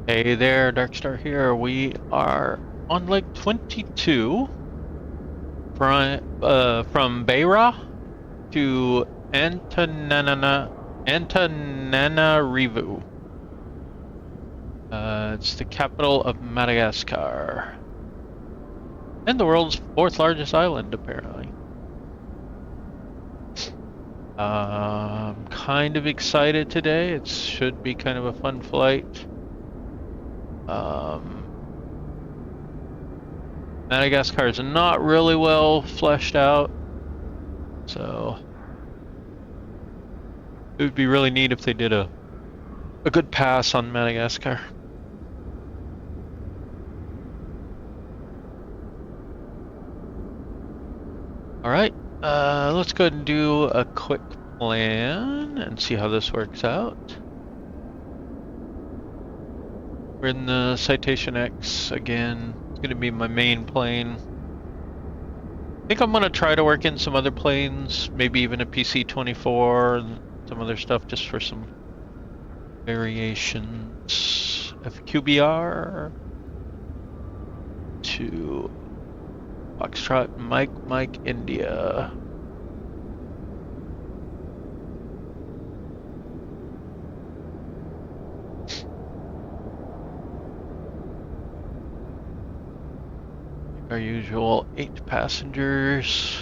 Hey there, Darkstar here. We are on leg 22 from Beira to Antananarivo. It's the capital of Madagascar. And the world's fourth largest island, apparently. I'm kind of excited today. It should be kind of a fun flight. Madagascar is not really well fleshed out, so it would be really neat if they did a good pass on Madagascar. All right, let's go ahead and do a quick plan and see how this works out. We're in the Citation X again. It's going to be my main plane. I think I'm going to try to work in some other planes, maybe even a PC-24 and some other stuff just for some variations. FQBR to Foxtrot Mike India. Our usual 8 passengers.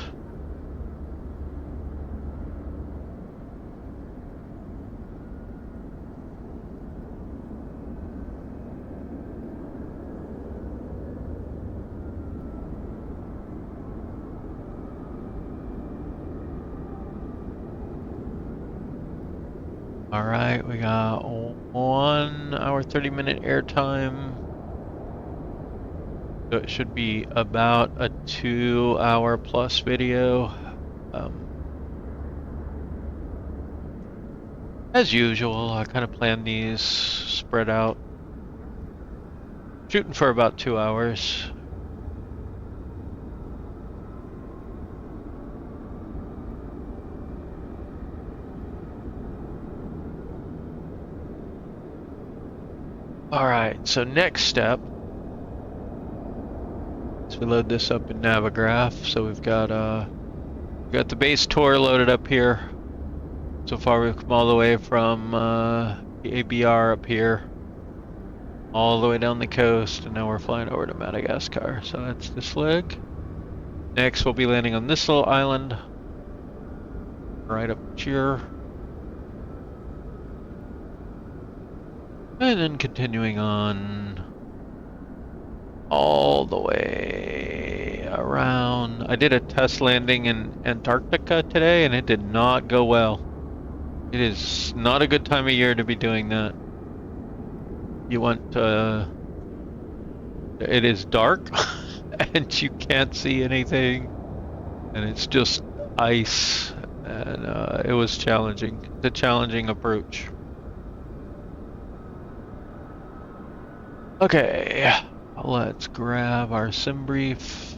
All right, we got 1 hour 30-minute airtime. So it should be about a 2-hour plus video. As usual, I kind of plan these spread out. Shooting for about 2 hours. All right, so next step. So we load this up in Navigraph. So we've got the base tour loaded up here. So far we've come all the way from the ABR up here, all the way down the coast, and now we're flying over to Madagascar. So that's this leg. Next we'll be landing on this little island, right up here. And then continuing on all the way around. I did a test landing in Antarctica today, and it did not go well. It is not a good time of year to be doing that. You want it is dark and you can't see anything, and it's just ice, and it was challenging. It's a challenging approach. Okay, let's grab our sim brief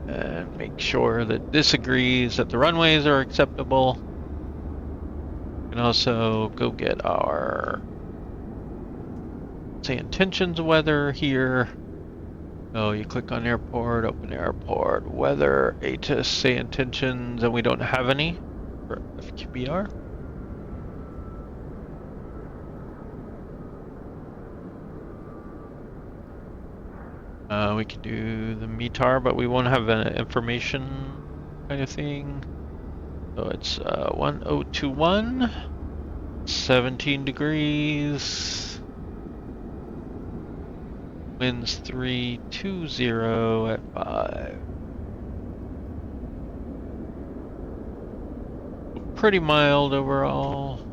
and make sure that this agrees that the runways are acceptable. And also go get our say intentions weather here. Oh, you click on airport, open airport, weather, ATIS, say intentions, and we don't have any for FQBR. We can do the METAR, but we won't have an information kind of thing. So it's 1021, 17 degrees, winds 320 at 5. Pretty mild overall.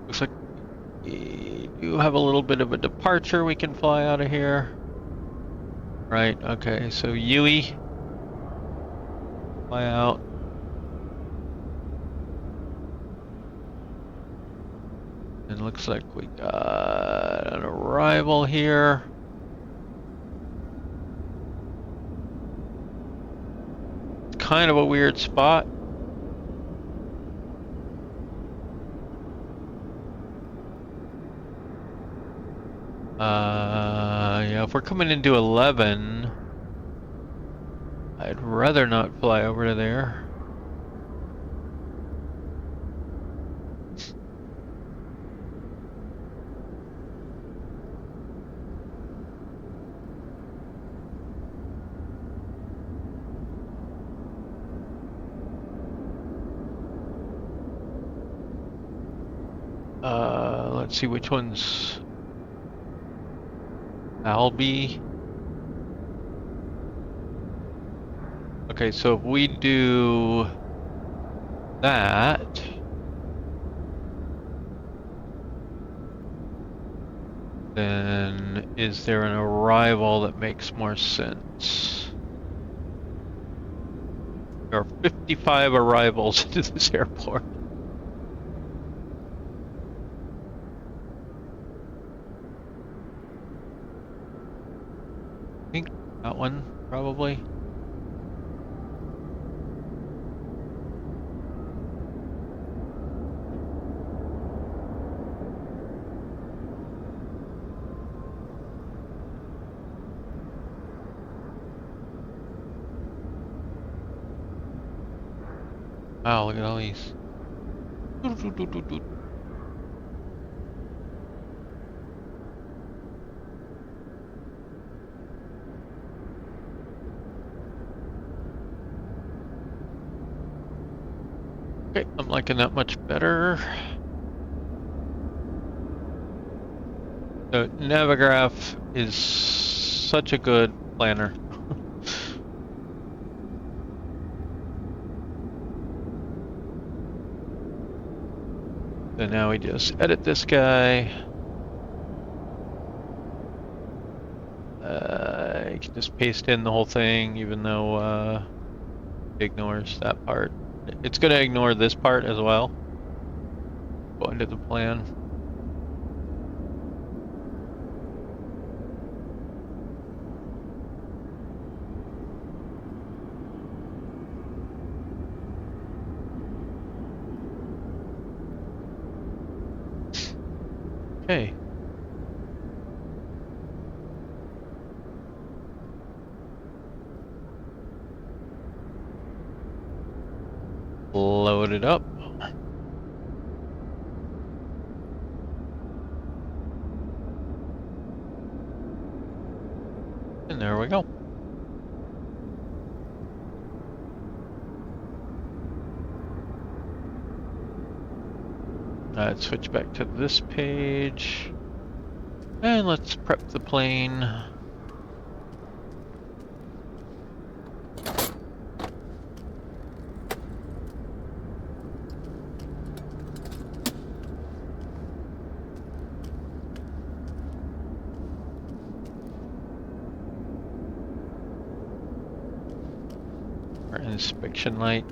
Looks like we do have a little bit of a departure we can fly out of here. Right, okay, so Yui, fly out. And looks like we got an arrival here. It's kind of a weird spot. Yeah, if we're coming into 11, I'd rather not fly over to there. Let's see which one's Albi. Okay, so if we do that, then is there an arrival that makes more sense? There are 55 arrivals to this airport. I think that one, probably. Wow, look at all these. Okay, I'm liking that much better. So Navigraph is such a good planner. So now we just edit this guy. You can just paste in the whole thing, even though it ignores that part. It's going to ignore this part as well. Go into the plan. Okay. Load it up. And there we go. Let's switch back to this page. And let's prep the plane. Our inspection light.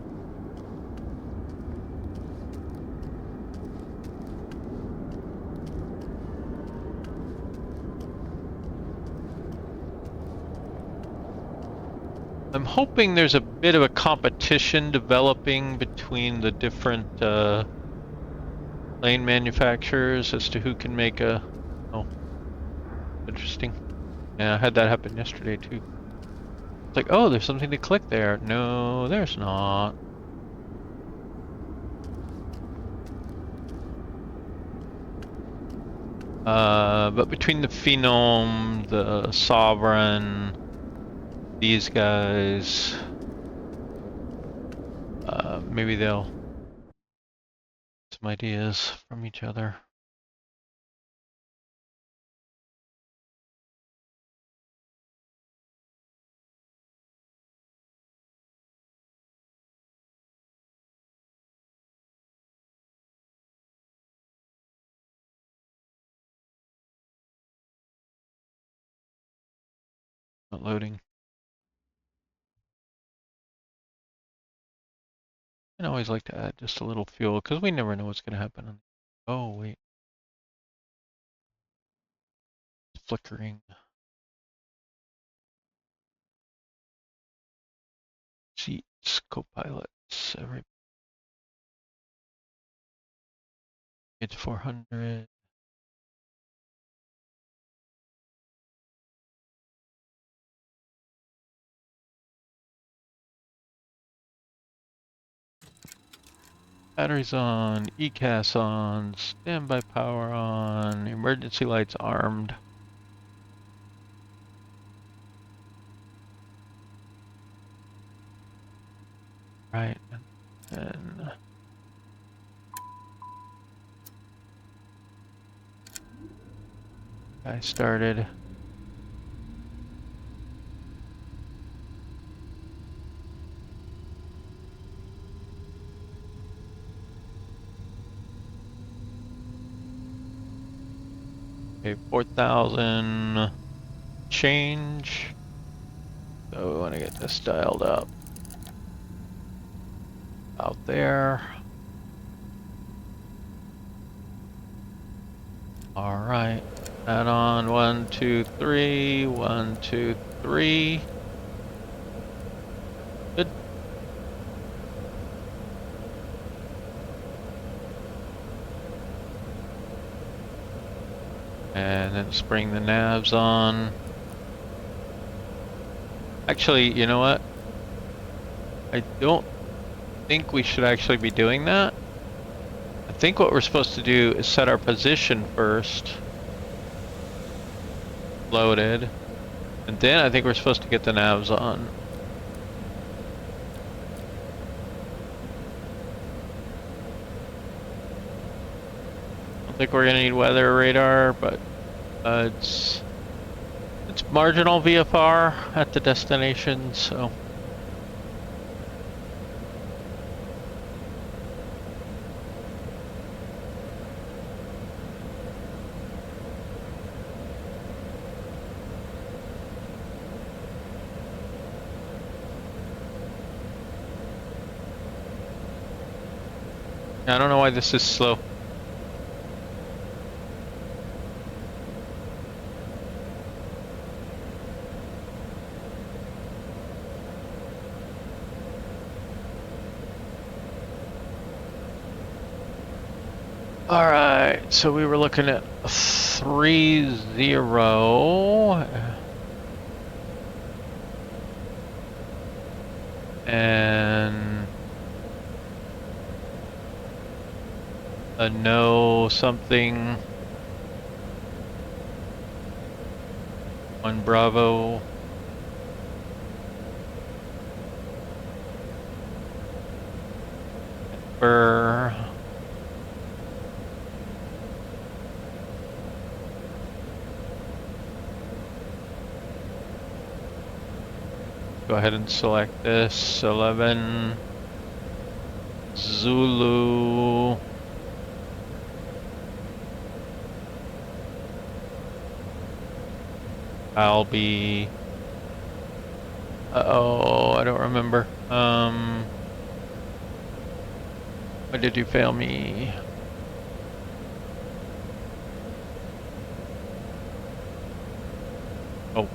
I'm hoping there's a bit of a competition developing between the different plane manufacturers as to who can make a... Oh, interesting. Yeah, I had that happen yesterday too. It's like, oh, there's something to click there. No, there's not. But between the Phenom, the Sovereign, these guys, maybe they'll get some ideas from each other. Not loading. I always like to add just a little fuel because we never know what's going to happen. Oh, wait. It's flickering. Seats, co-pilots, every... It's 400. Batteries on, ECAS on, standby power on, emergency lights armed. Right, and I started. Okay, 4,000 change. So we want to get this dialed up. Out there. All right. Add on 1, 2, 3. 1, 2, 3. Good. And then just bring the navs on. Actually, you know what? I don't think we should actually be doing that. I think what we're supposed to do is set our position first. Loaded. And then I think we're supposed to get the navs on. I don't think we're gonna need weather radar, but it's marginal VFR at the destination, so. I don't know why this is slow. All right, so we were looking at 3-0. And a no something. 1 Bravo. ETBER. Go ahead and select this. 11 Zulu. I'll be. Uh-oh, I don't remember. Why did you fail me? Oh,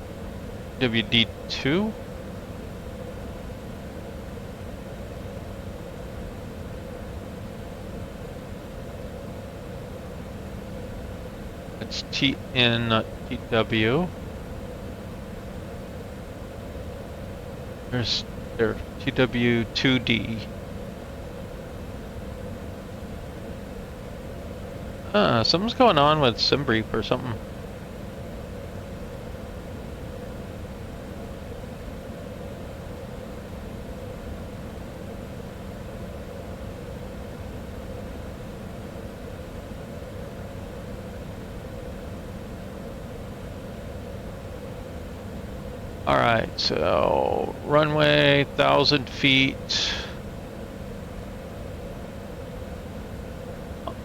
WD2? It's TN, not TW. There's TW2D. Something's going on with SimBrief or something. Alright, so runway 1,000 feet.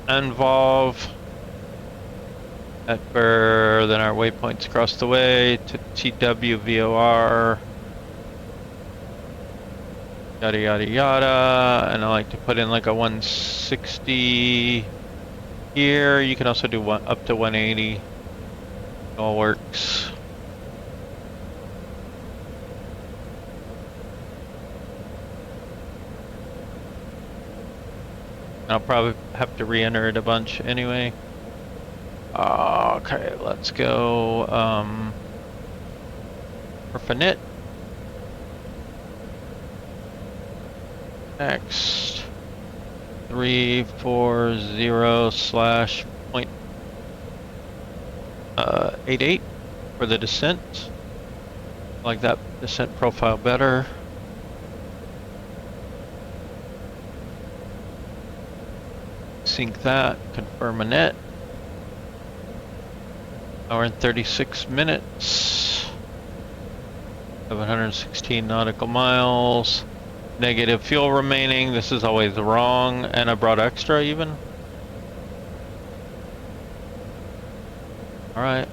Involve ETBER, then our waypoints across the way to TWVOR. Yada yada yada. And I like to put in like a 160 here. You can also do up to 180. It all works. I'll probably have to re-enter it a bunch anyway. Okay, let's go. Orphanet. Next. 340/.88 for the descent. I like that descent profile better. Sync that, confirm a net. Hour and 36 minutes. 716 nautical miles. Negative fuel remaining. This is always wrong, and I brought extra even. Alright.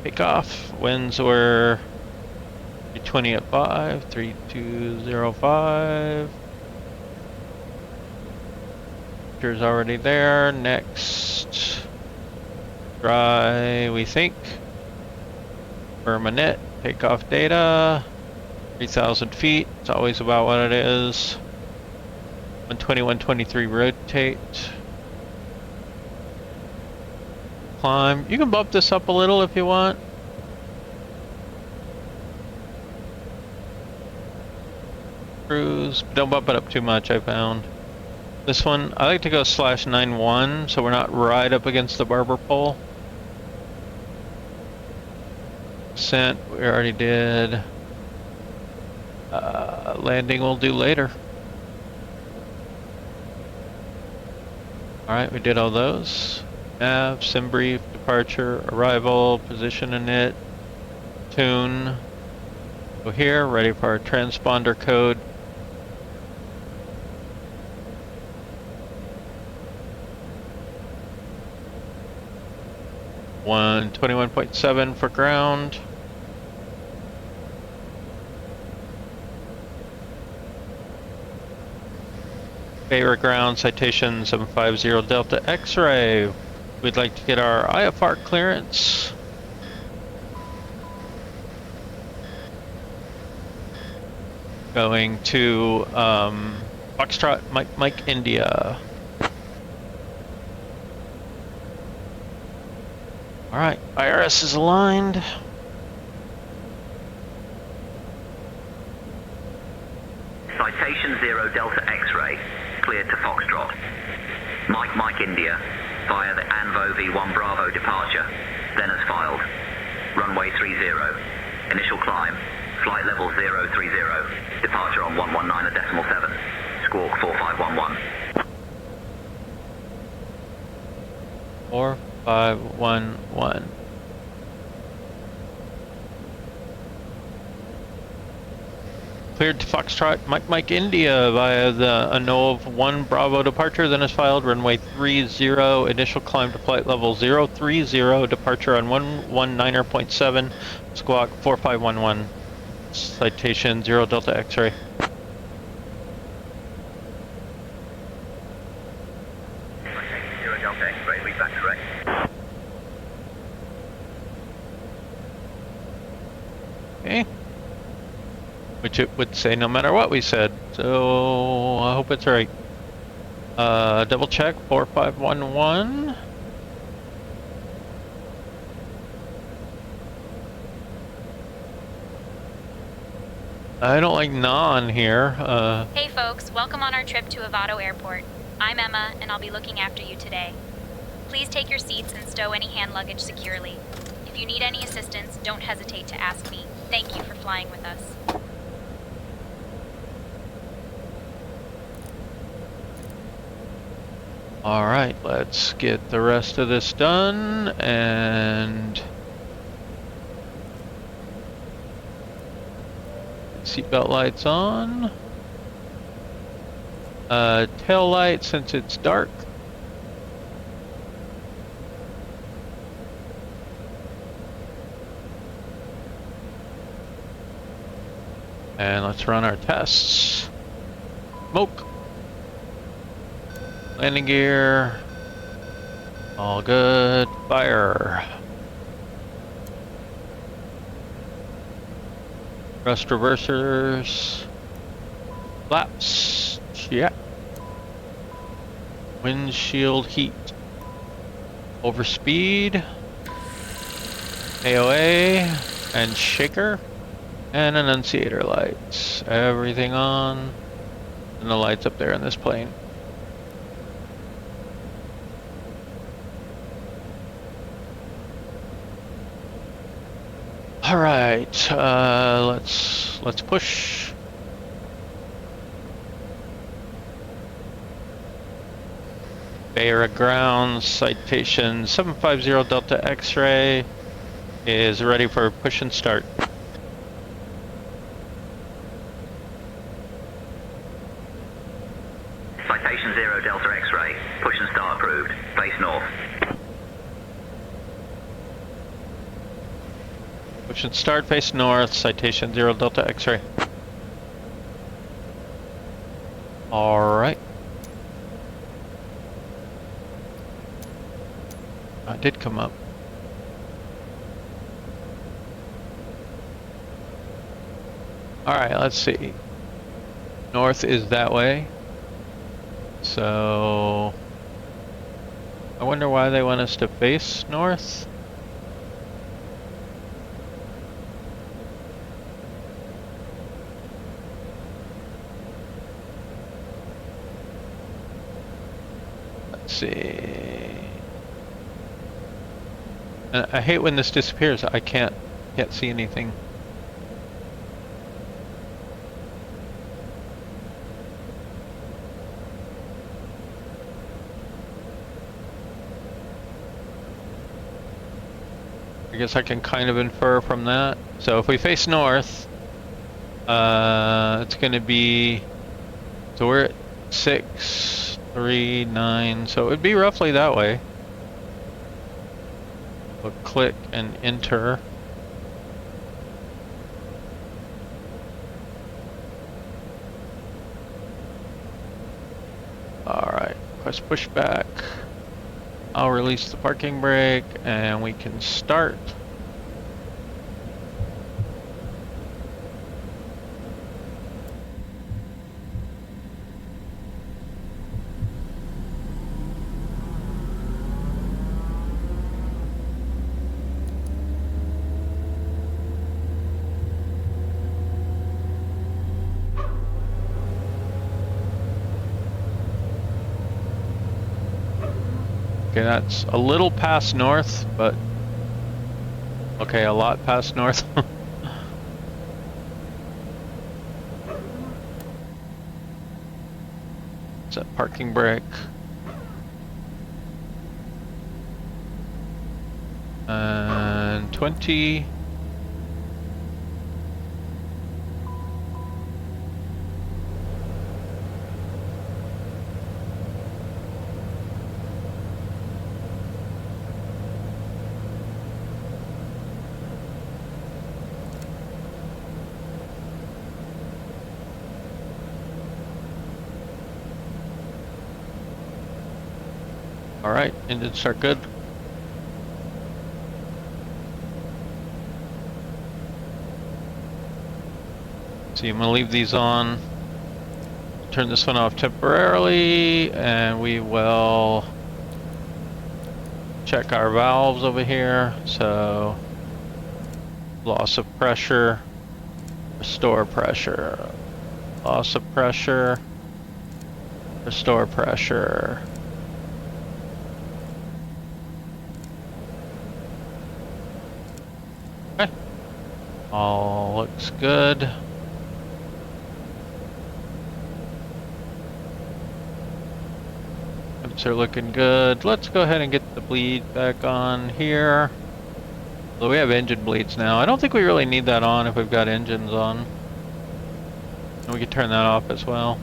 Takeoff. Winds were 320 at 5, 3205. Temperature's already there. Next. Dry, we think. Permanent. Takeoff data. 3,000 feet. It's always about what it is. 120, 123 rotate. Climb. You can bump this up a little if you want. Cruise. Don't bump it up too much, I found. This one, I like to go /91 so we're not right up against the barber pole. Descent, we already did. Landing we'll do later. Alright, we did all those. Nav, sim brief, departure, arrival, position in it, tune. Go here, ready for our transponder code. One 21.7 for ground. Beira ground, citation 750 Delta X-ray. We'd like to get our IFR clearance. Going to Foxtrot Mike India. Alright, IRS is aligned. Citation 0 Delta X-ray, cleared to Foxtrot. Mike India, via the ANVO V1 Bravo departure, then as filed. Runway 30, initial climb, flight level 030, departure on 119.7, squawk 4511. 4511. Cleared to Foxtrot Mike India via the ANOV 1 Bravo departure, then is filed. Runway 30, initial climb to flight level 030, departure on 119.7, squawk 4511. Citation 0 Delta X-ray. Citation 0 Delta X-ray, read back correct. Okay. Which it would say no matter what we said, so I hope it's right. Double check 4511. I don't like non here. Hey folks, welcome on our trip to Avado Airport. I'm Emma, and I'll be looking after you today. Please take your seats and stow any hand luggage securely. If you need any assistance, don't hesitate to ask me. Thank you for flying with us. Alright, let's get the rest of this done, and seatbelt lights on. Tail light since it's dark. And let's run our tests. Smoke. Landing gear. All good. Fire. Thrust reversers. Flaps. Check. Windshield heat. Overspeed. AOA. And shaker. And annunciator lights. Everything on. And the lights up there in this plane. All right, let's push. Beira ground, citation 750 Delta X-ray is ready for push and start. Citation 0 Delta X-ray, push and start approved, face north. Push and start, face north, citation 0 Delta X-ray. All right. I did come up. All right, let's see. North is that way. So I wonder why they want us to face north. Let's see. And I hate when this disappears. I can't see anything. I guess I can kind of infer from that. So if we face north, it's going to be, so we're at 6, 3, 9, so it would be roughly that way. We'll click and enter. Alright, press pushback. I'll release the parking brake and we can start. Okay, that's a little past north, but okay, a lot past north. Set parking brake. And 20. Alright, engines start good. So I'm going to leave these on. Turn this one off temporarily, and we will check our valves over here. So, loss of pressure, restore pressure, loss of pressure, restore pressure. Okay, all looks good. Are looking good. Let's go ahead and get the bleed back on here. So we have engine bleeds now. I don't think we really need that on if we've got engines on. And we can turn that off as well.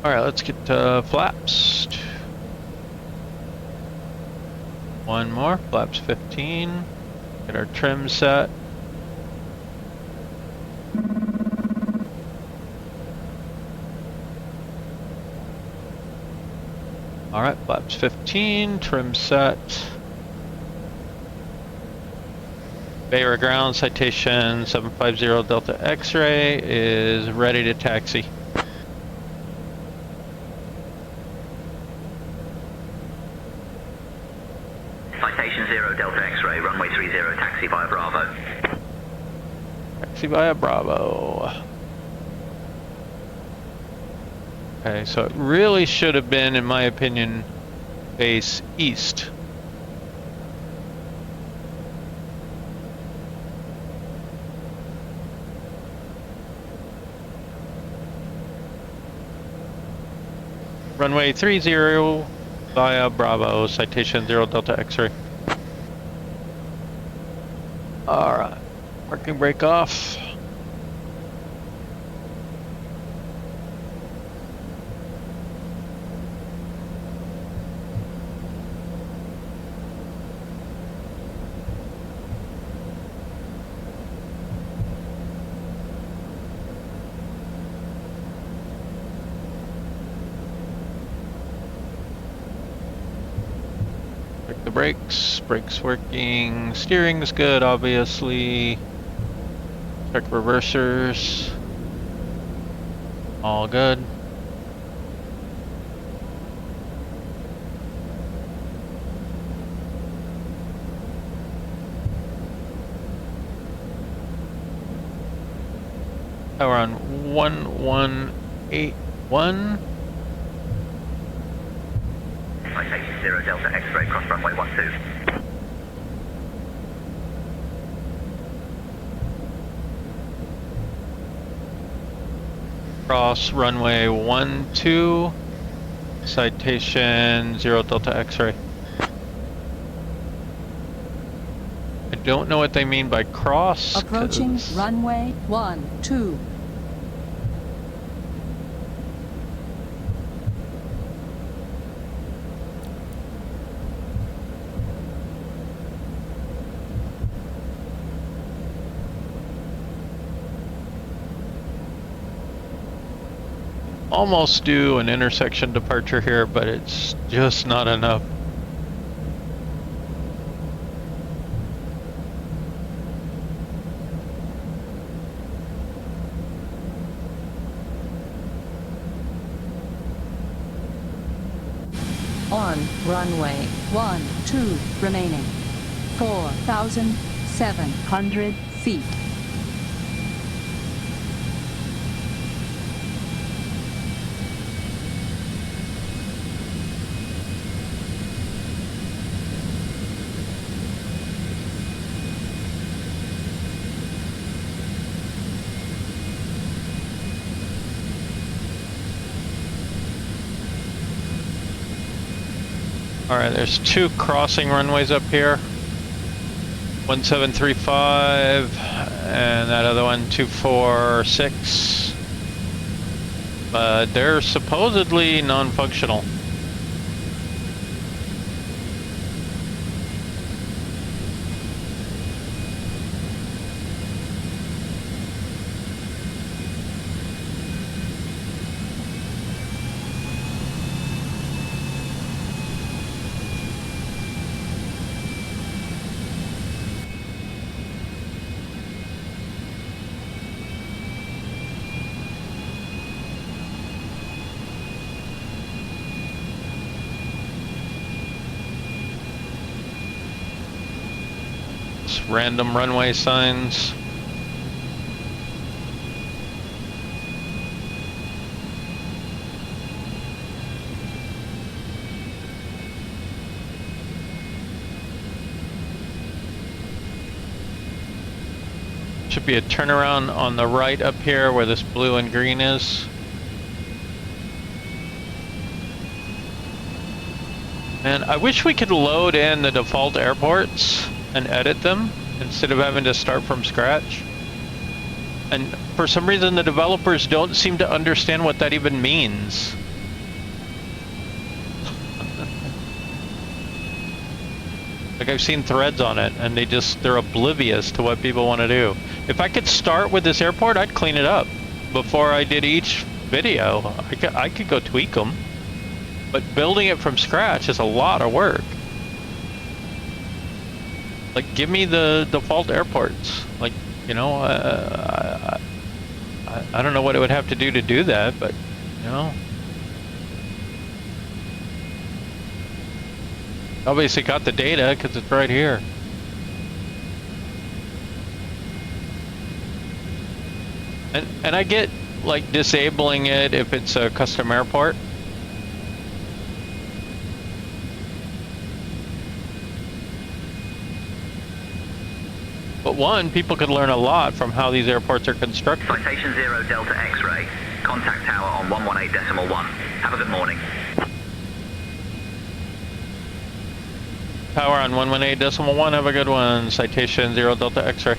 Alright, let's get flaps. One more, flaps 15. Get our trim set. Alright, flaps 15, trim set. Beira ground, citation 750 Delta X-ray is ready to taxi. Citation 0 Delta X-ray, runway 30 taxi. taxi via Bravo. Okay, so it really should have been, in my opinion, base east. Runway 30 via Bravo, citation 0 Delta X-ray. Alright, parking brake off. Check the brakes working, steering's good obviously. Check reversers, all good. We're on 1181. Citation 0 Delta X-ray, cross runway 12. Cross runway 12, citation 0 Delta X-ray. I don't know what they mean by cross. Approaching runway 12. Almost do an intersection departure here, but it's just not enough. On runway 12 remaining. 4,700 feet. Alright, there's two crossing runways up here. 1735 and that other one 246. But they're supposedly non-functional. Random runway signs. Should be a turnaround on the right up here where this blue and green is. And I wish we could load in the default airports and edit them instead of having to start from scratch. And for some reason the developers don't seem to understand what that even means. Like I've seen threads on it and they're oblivious to what people want to do. If I could start with this airport, I'd clean it up before I did each video. I could go tweak them, but building it from scratch is a lot of work. Like, give me the default airports. Like, you know, I don't know what it would have to do that, but, you know. Obviously got the data, because it's right here. And I get like disabling it if it's a custom airport. But one, people could learn a lot from how these airports are constructed. Citation 0 Delta X-ray. Contact tower on 118.1. Have a good morning. Tower on 118.1, have a good one. Citation 0 Delta X-ray.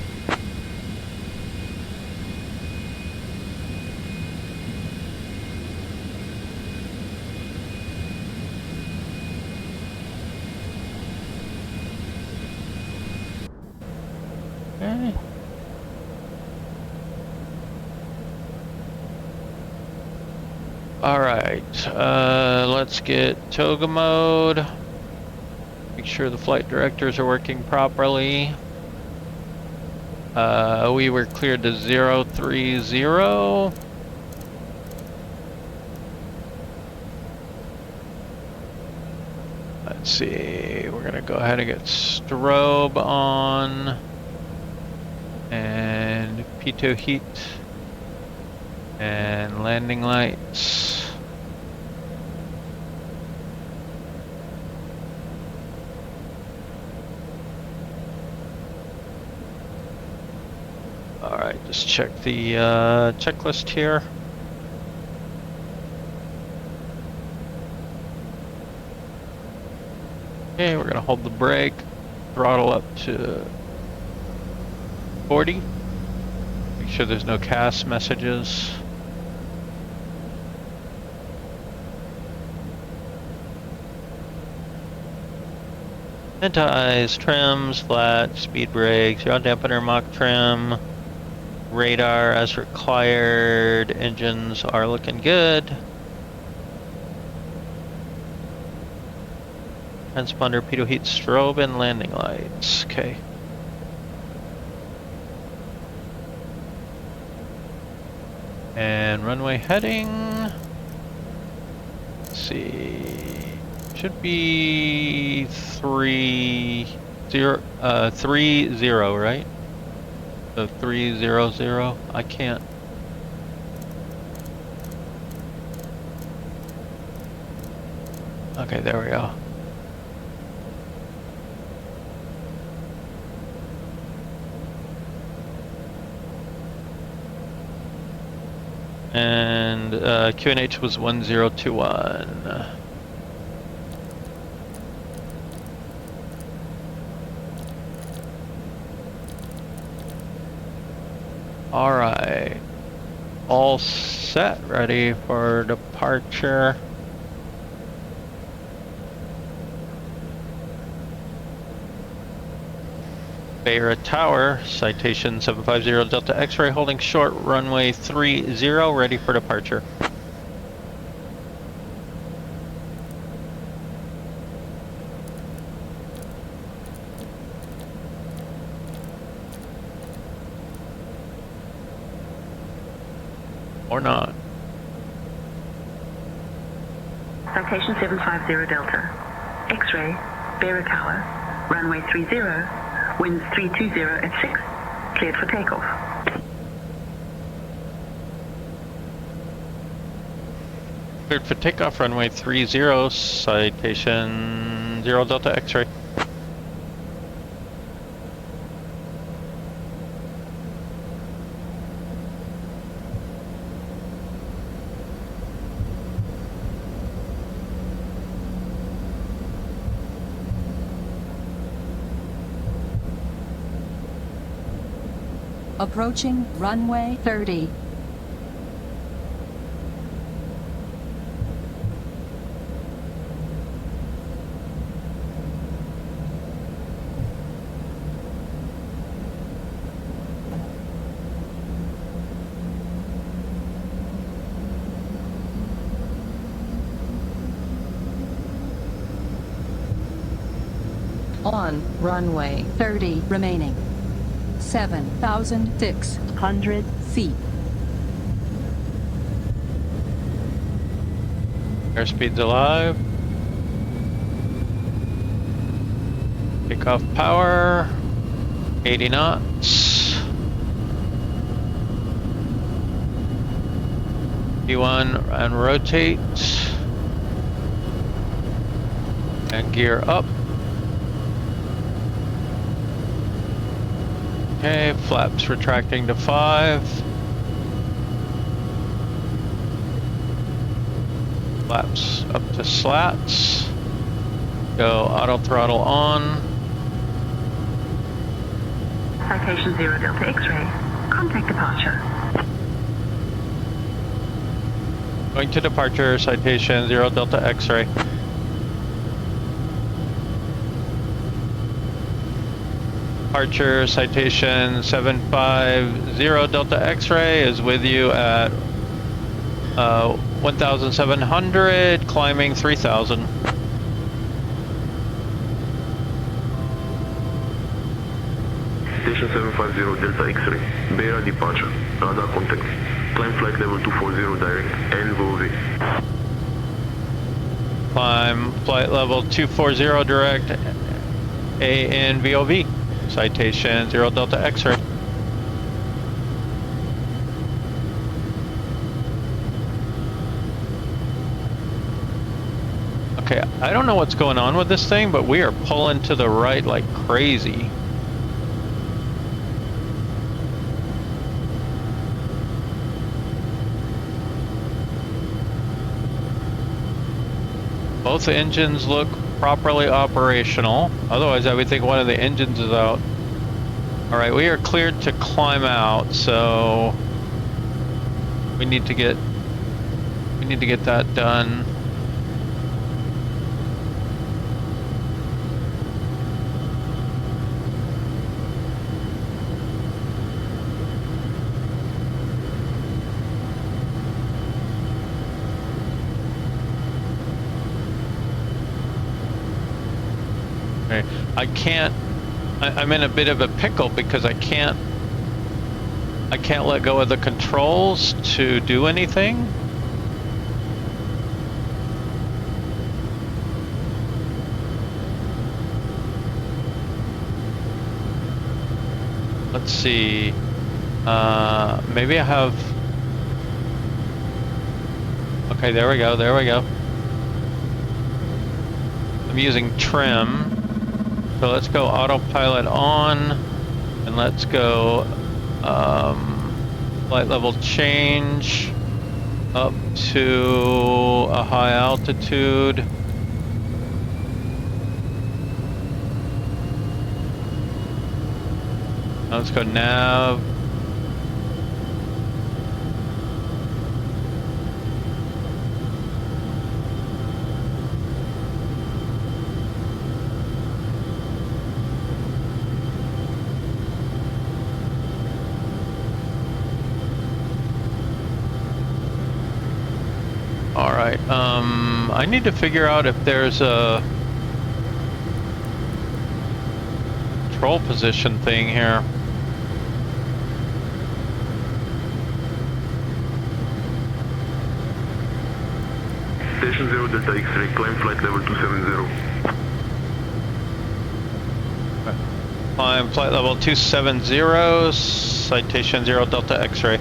Okay. Alright, let's get toga mode. Make sure the flight directors are working properly. We were cleared to 030. Let's see, we're gonna go ahead and get strobe on. And pitot heat. And landing lights. Alright, just check the checklist here. Okay, we're gonna hold the brake, throttle up to 40. Make sure there's no CAS messages. Anti-eyes, trims, flat, speed brakes, yaw dampener, mock trim, radar as required, engines are looking good. Transponder, pitot heat, strobe, and landing lights. Okay. And runway heading. Let's see. Should be 30, right? So 300. I can't. Okay, there we go. And QNH was 1021. All right, all set, ready for departure. Beira Tower, citation 750 Delta X-ray, holding short, runway 30, ready for departure. Or not. Citation 750 Delta. X-ray, Beira Tower, runway 30, winds 320 at 6, cleared for takeoff. Cleared for takeoff, runway 30, citation 0 Delta X-ray. Approaching runway 30. On runway 30 remaining. 7,600 feet. Airspeed's alive. Takeoff power. 80 knots. P1 and rotate. And gear up. Okay, flaps retracting to 5. Flaps up to slats. Go auto throttle on. Citation 0 Delta X-ray. Contact departure. Going to departure, citation 0 Delta X-ray. Departure, citation 750 Delta X-ray is with you at 1,700, climbing 3,000. Station 750 Delta X-ray, Beira departure, radar contact, climb flight level 240 direct, NVOV. Climb flight level 240 direct, ANVOV, citation 0 Delta X-ray. Okay, I don't know what's going on with this thing, but we are pulling to the right like crazy. Both engines look properly operational. Otherwise, I would think one of the engines is out. All right, we are cleared to climb out, so we need to get that done. Okay, I'm in a bit of a pickle because I can't let go of the controls to do anything. Let's see. Maybe I have. Okay, there we go. There we go. I'm using trim. So let's go autopilot on, and let's go flight level change up to a high altitude. Now let's go nav. Alright, I need to figure out if there's a control position thing here. Station 0 Delta X-ray, climb flight level 270. Climb flight level 270, citation 0 Delta X-ray.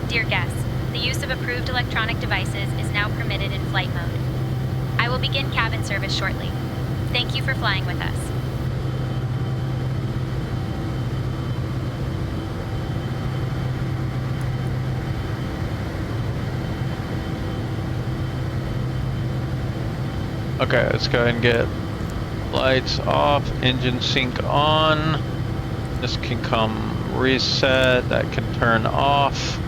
Dear guests, the use of approved electronic devices is now permitted in flight mode. I will begin cabin service shortly. Thank you for flying with us. Okay, let's go ahead and get lights off, engine sync on. This can come reset, that can turn off.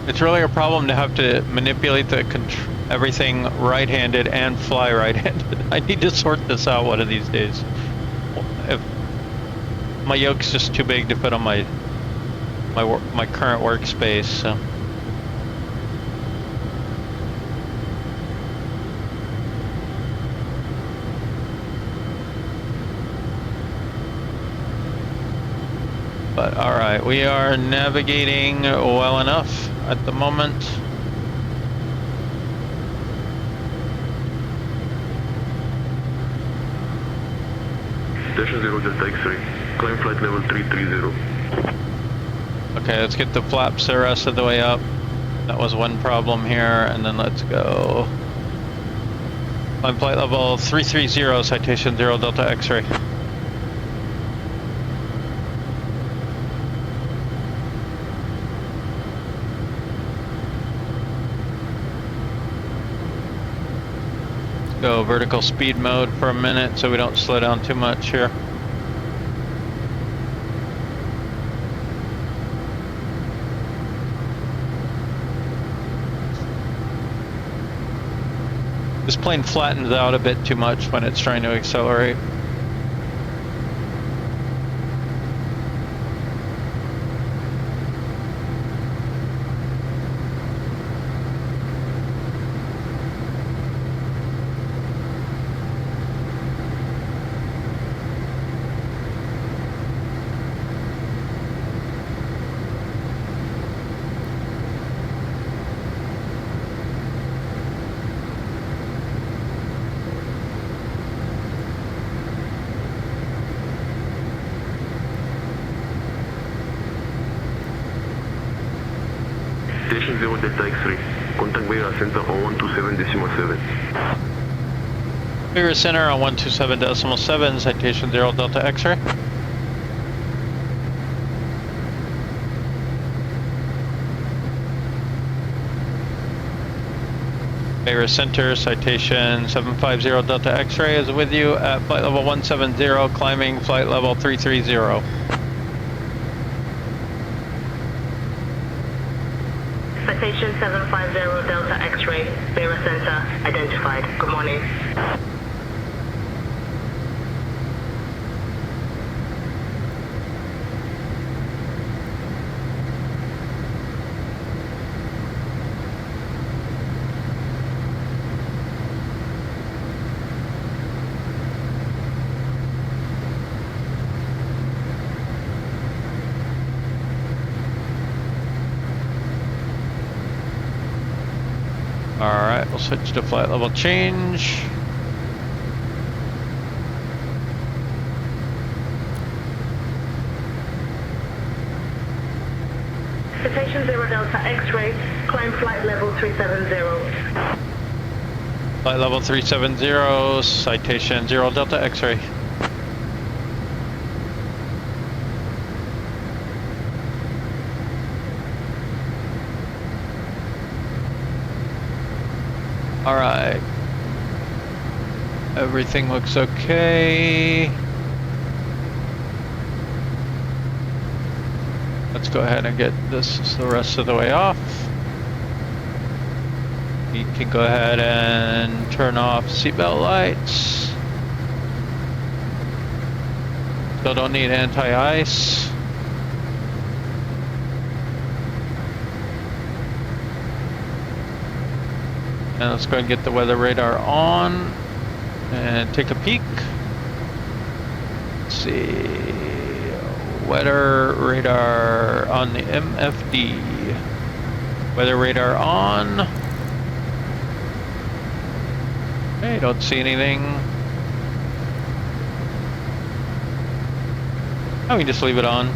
It's really a problem to have to manipulate the everything right-handed and fly right-handed. I need to sort this out one of these days. If my yoke's just too big to fit on my current workspace, so. But all right, we are navigating well enough at the moment. Station 0 Delta X-ray, climb flight level 330. Okay, let's get the flaps the rest of the way up. That was one problem here, and then let's go. Climb flight level 330, citation 0 Delta X-ray. Go vertical speed mode for a minute so we don't slow down too much here. This plane flattens out a bit too much when it's trying to accelerate. Station 0 Delta X-ray, contact Beira Center on 127.7. Beira Center on 127.7, citation 0 Delta X-ray. Beira Center, citation 750 Delta X-ray is with you at flight level 170, climbing flight level 330. Citation 750 Delta X-ray, Beira Center, identified. Good morning. Alright, we'll switch to flight level change. Citation 0 Delta X-ray, climb flight level 370. Flight level 370, citation 0 Delta X-ray. All right. Everything looks okay. Let's go ahead and get this the rest of the way off. We can go ahead and turn off seatbelt lights. Still don't need anti-ice. And let's go and get the weather radar on and take a peek. Let's see, weather radar on the MFD. Weather radar on. Okay, don't see anything. Oh, we can just leave it on.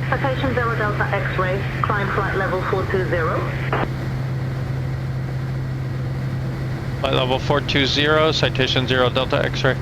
Citation 0 Delta X-ray, climb flight level 420. Flight level 420, citation 0 Delta X-ray.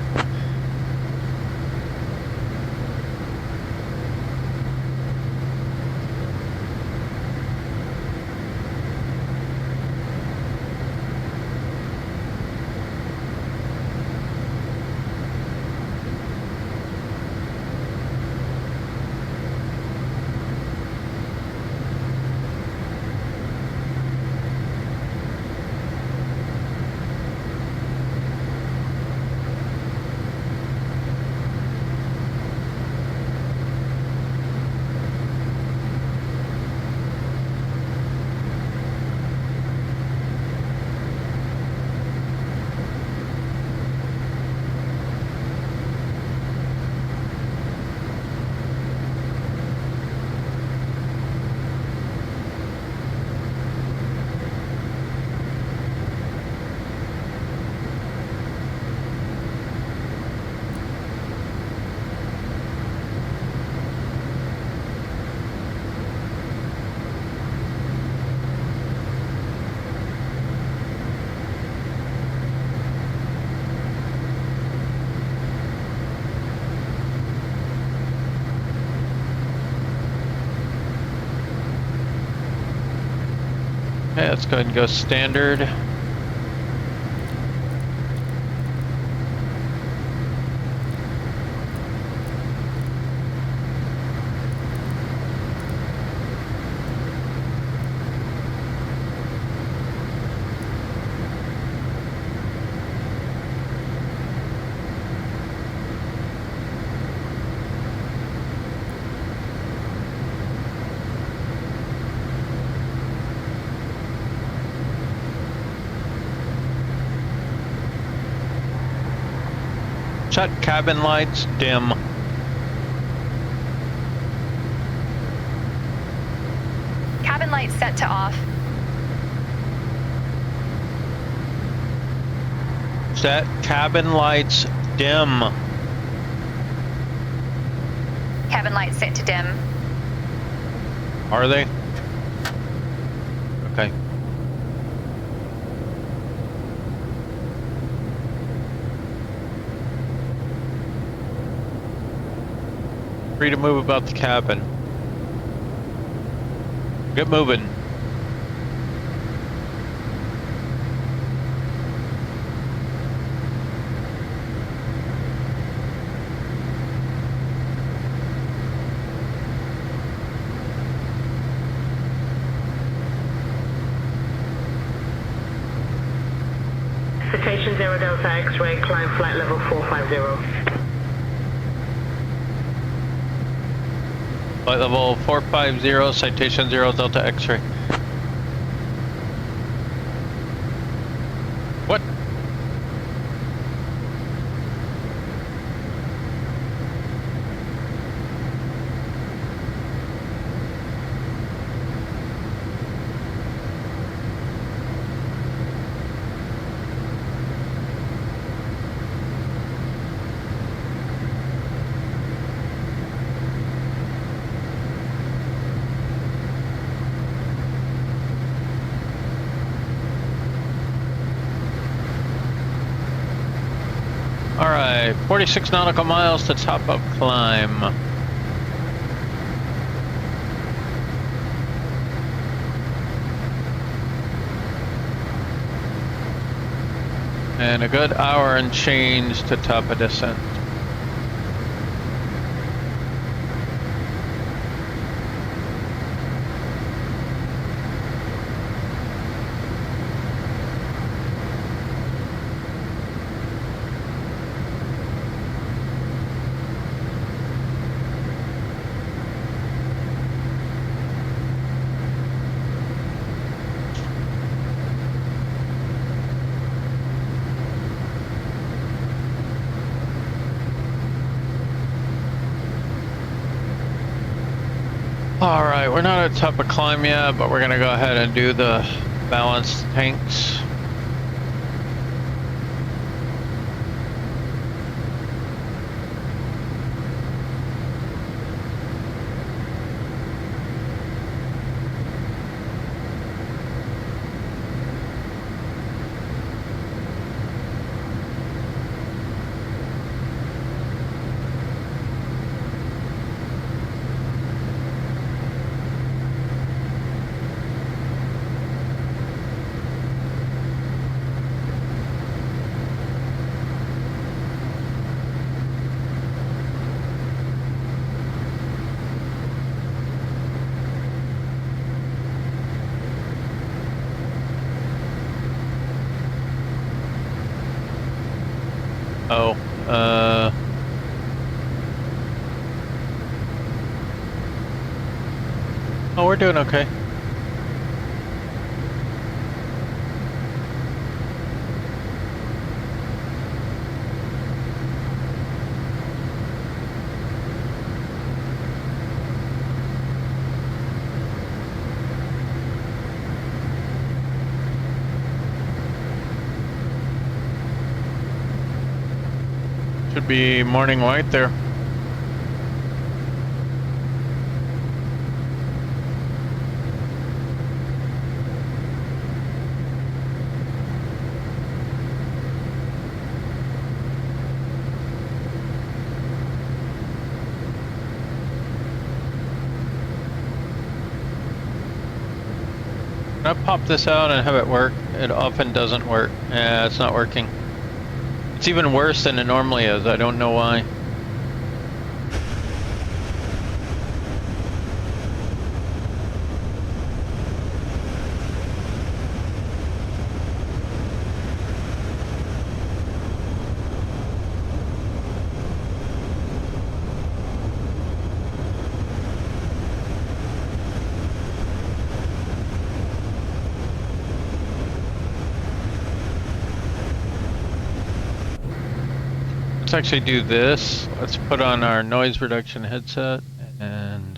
Okay, let's go ahead and go standard. Shut cabin lights, dim. Cabin lights set to off. Set cabin lights, dim. Cabin lights set to dim. Are they? Okay. Free to move about the cabin. Get moving. Citation 0 Delta X-ray, climb flight level 450. Flight level 450, citation 0 Delta X-ray. What? Alright, 46 nautical miles to top of climb. And a good hour and change to top of descent. Alright, we're not at top of climb yet, but we're gonna go ahead and do the balanced tanks. Oh, oh, we're doing okay. Should be morning light there. I pop this out and have it work. It often doesn't work. Yeah, it's not working. It's even worse than it normally is. I don't know why. Let's actually do this. Let's put on our noise reduction headset and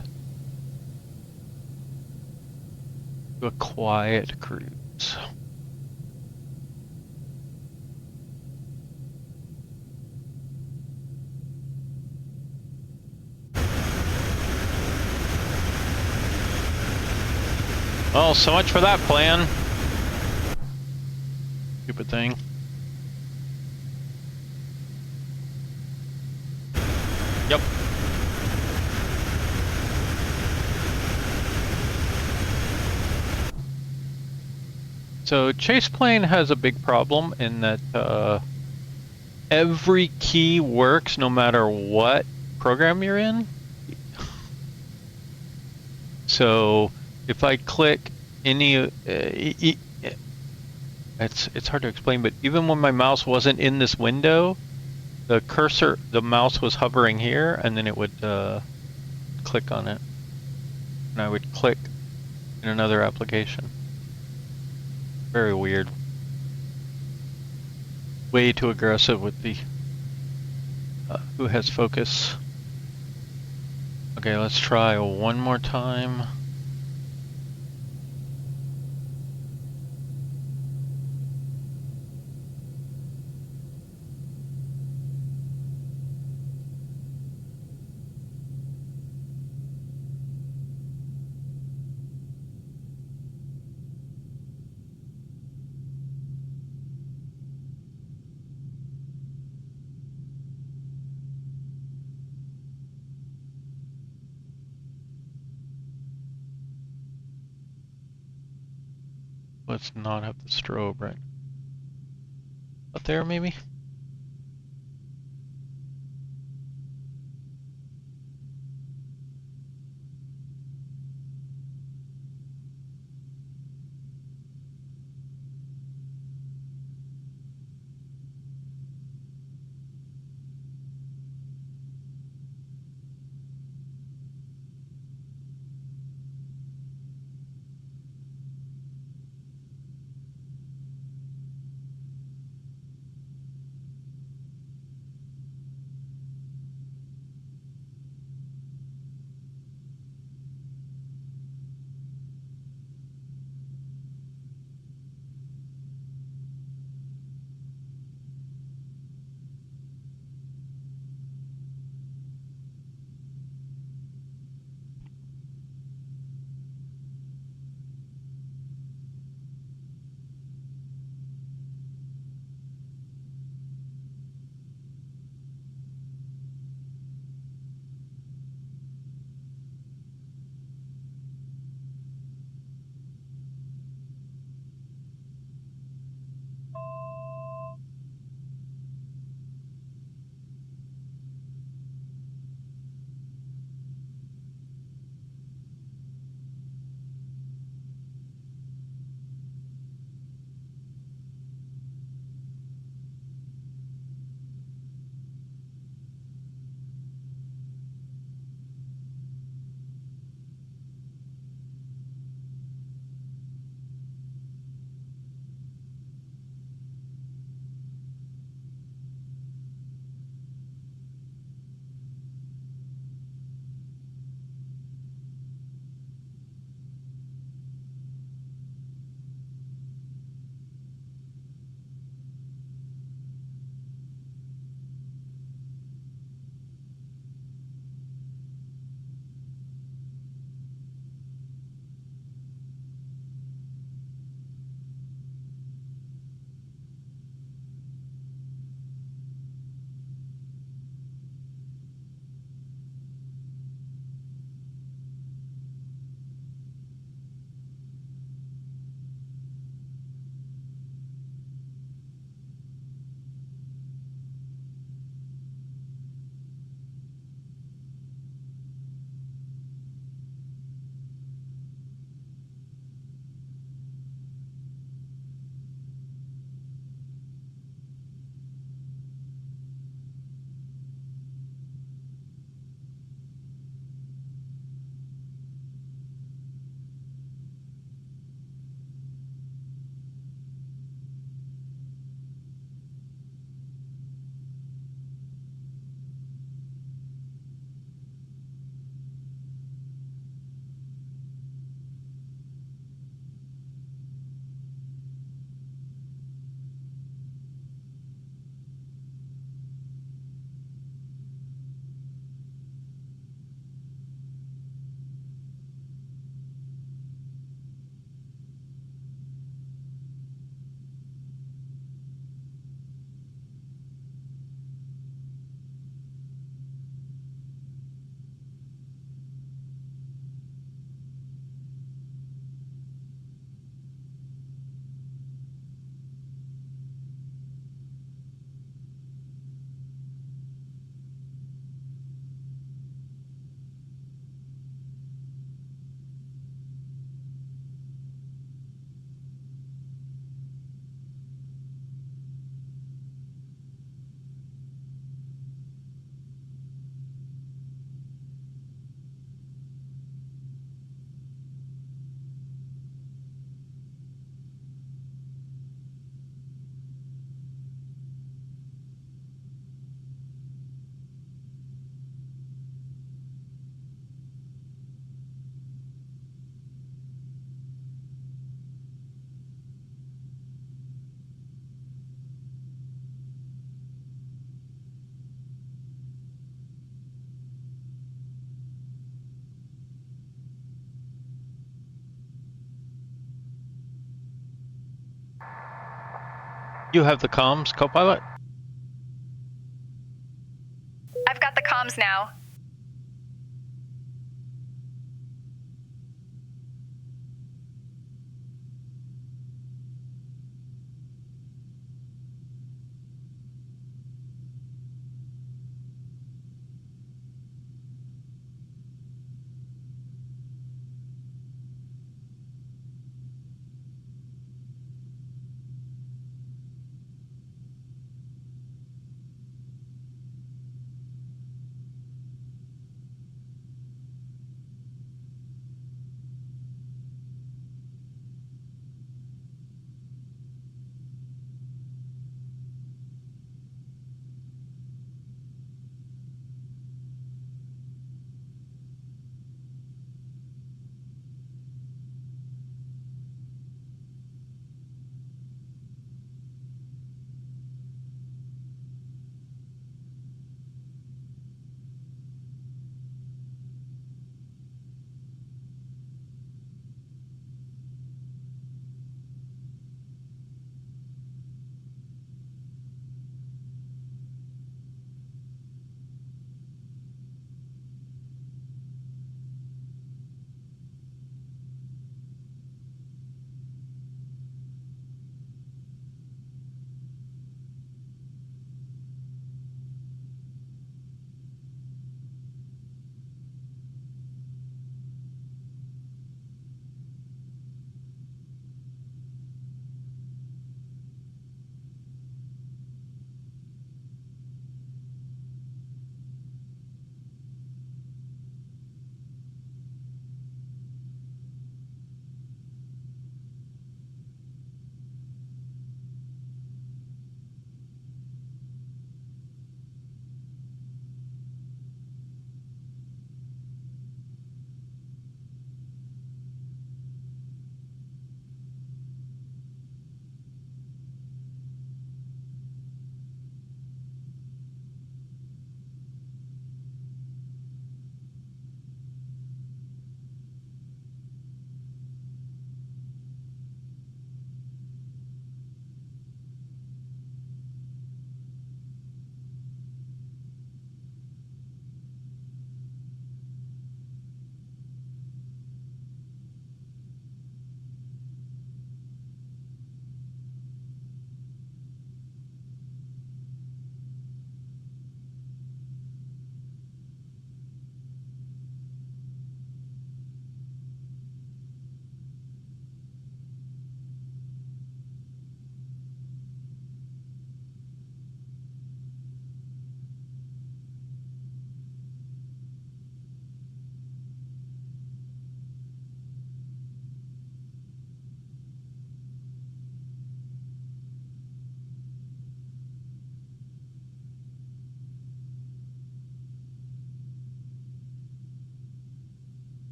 do a quiet cruise. Well, so much for that plan. Stupid thing. Yep. So Chase Plane has a big problem in that every key works no matter what program you're in. So if I click any, it's hard to explain, but even when my mouse wasn't in this window, the cursor, the mouse was hovering here, and then it would click on it, and I would click in another application. Very weird. Way too aggressive with the who has focus. Okay, let's try one more time. Let's not have the strobe right up there, maybe. You have the comms, co-pilot? I've got the comms now.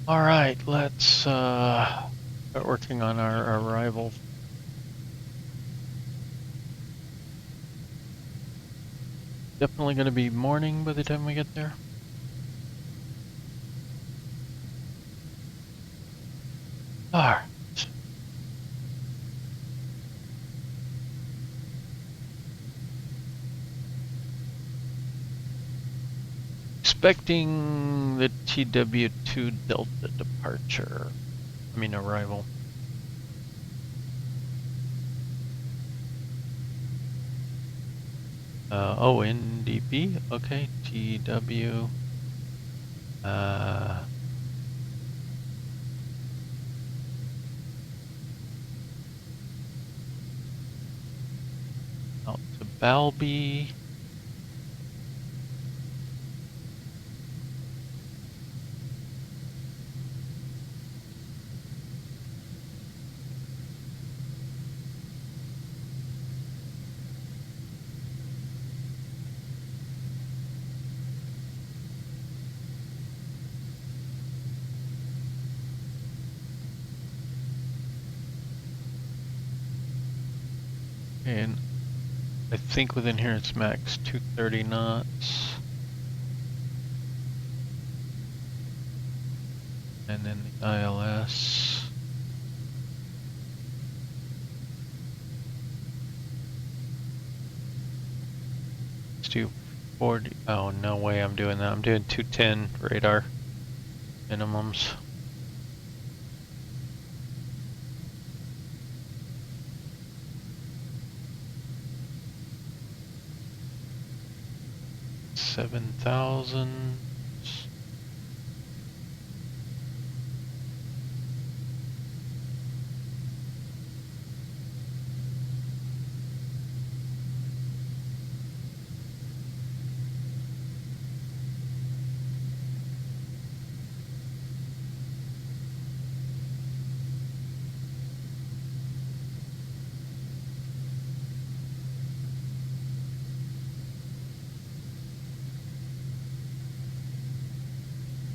All right, let's start working on our arrival. Definitely going to be morning by the time we get there. All right. Expecting the TW2 Delta departure. I mean arrival. Oh, NDP. Okay, TW. Out to Balby. And I think within here it's max 230 knots. And then the ILS. Let's do 40. Oh, no way I'm doing that. I'm doing 210 radar minimums. $7,000.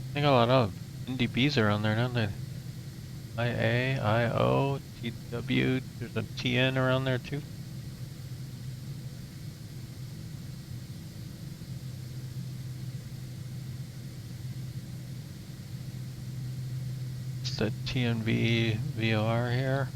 I think a lot of NDBs are on there, don't they? IA, IO, TW, there's a TN around there too. It's the TNV VOR here.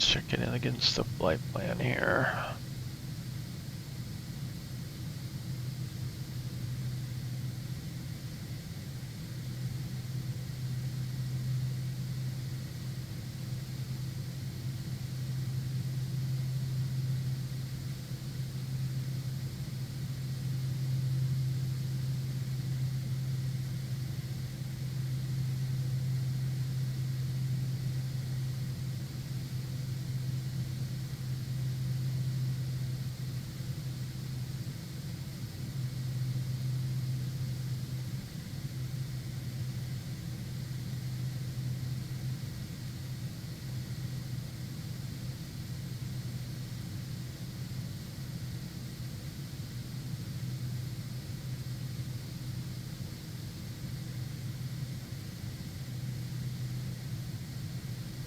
Checking in against the flight plan here.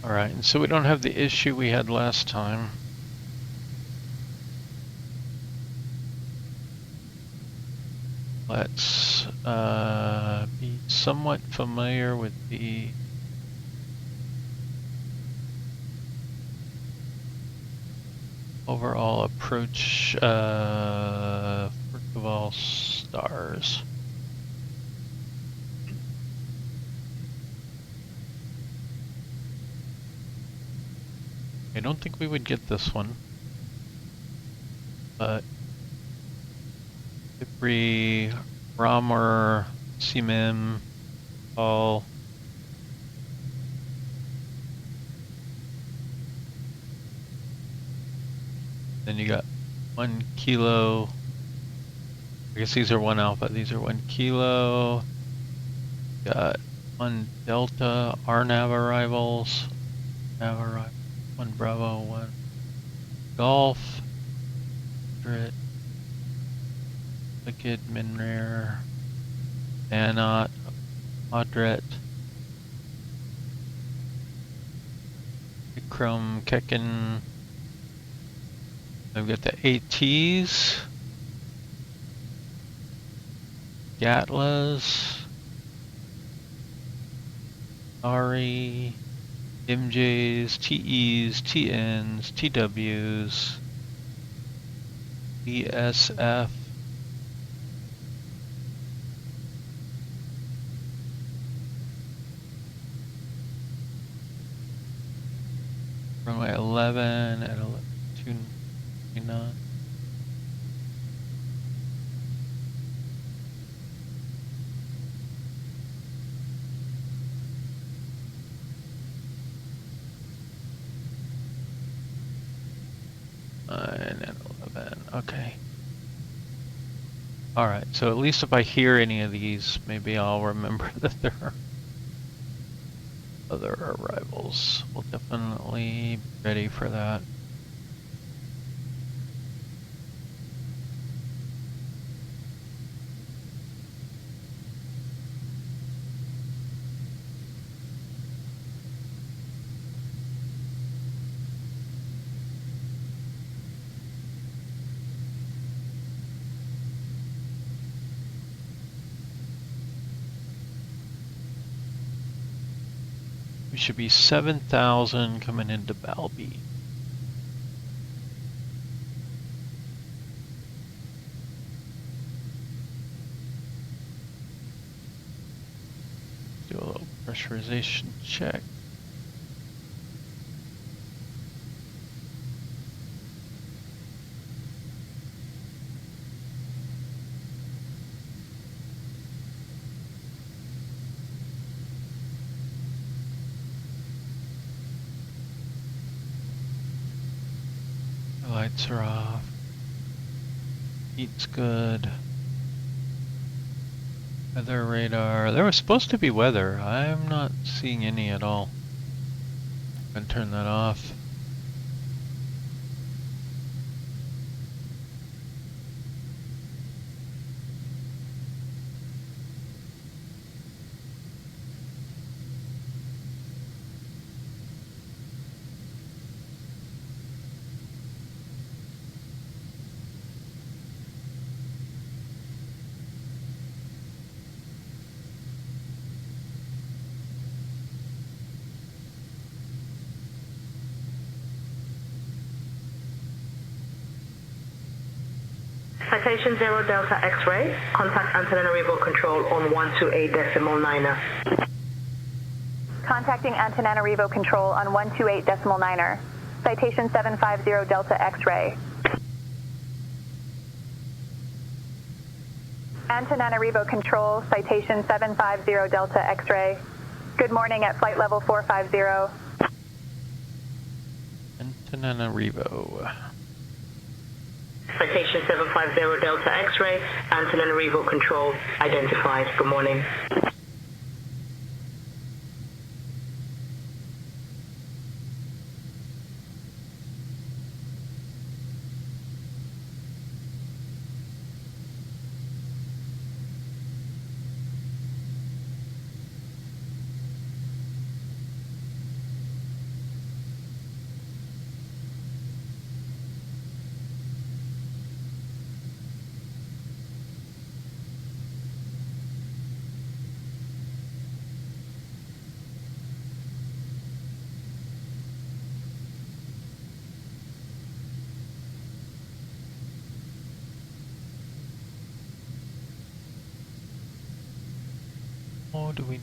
Alright, and so we don't have the issue we had last time. Let's be somewhat familiar with the overall approach, first of all, stars. I don't think we would get this one, but every ROM or CMIM, all. Then you got 1 kilo. I guess these are 1 alpha, these are 1 kilo. Got 1 delta, RNAV arrivals. Nav arrival, 1 Bravo, 1 Golf. Liquid, Minrare, Anot, Modret, Chrome, Kekin. I've got the ATs, Gatlas, Ari, MJs, TEs, TNs, TWs, ESF, Runway 11 at 11:29. And 11. Okay. All right. So at least if I hear any of these, maybe I'll remember that there are other arrivals. We'll definitely be ready for that. We should be 7,000 coming into Balby. Do a little pressurization check. Lights are off. Heat's good. Weather radar. There was supposed to be weather. I'm not seeing any at all. I'm gonna turn that off. Citation 0 Delta X-ray, contact Antananarivo control on 128.9er. Contacting Antananarivo control on 128.9er. Citation 750 Delta X-ray. Antananarivo control, citation 750 Delta X-ray. Good morning at flight level 450. Antananarivo. Citation 750 Delta X-ray, Antananarivo control identified. Good morning. Oh, do we?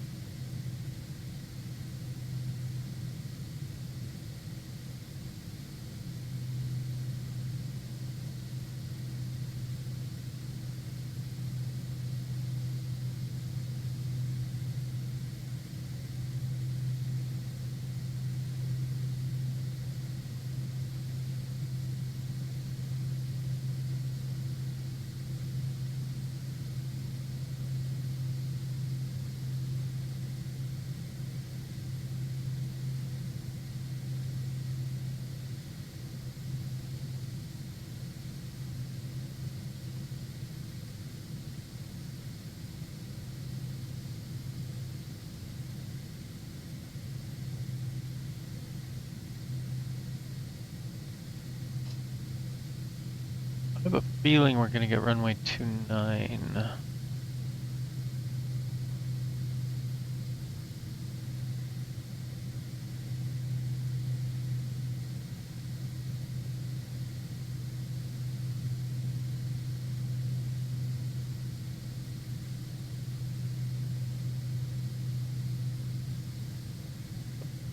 I have a feeling we're gonna get runway 29.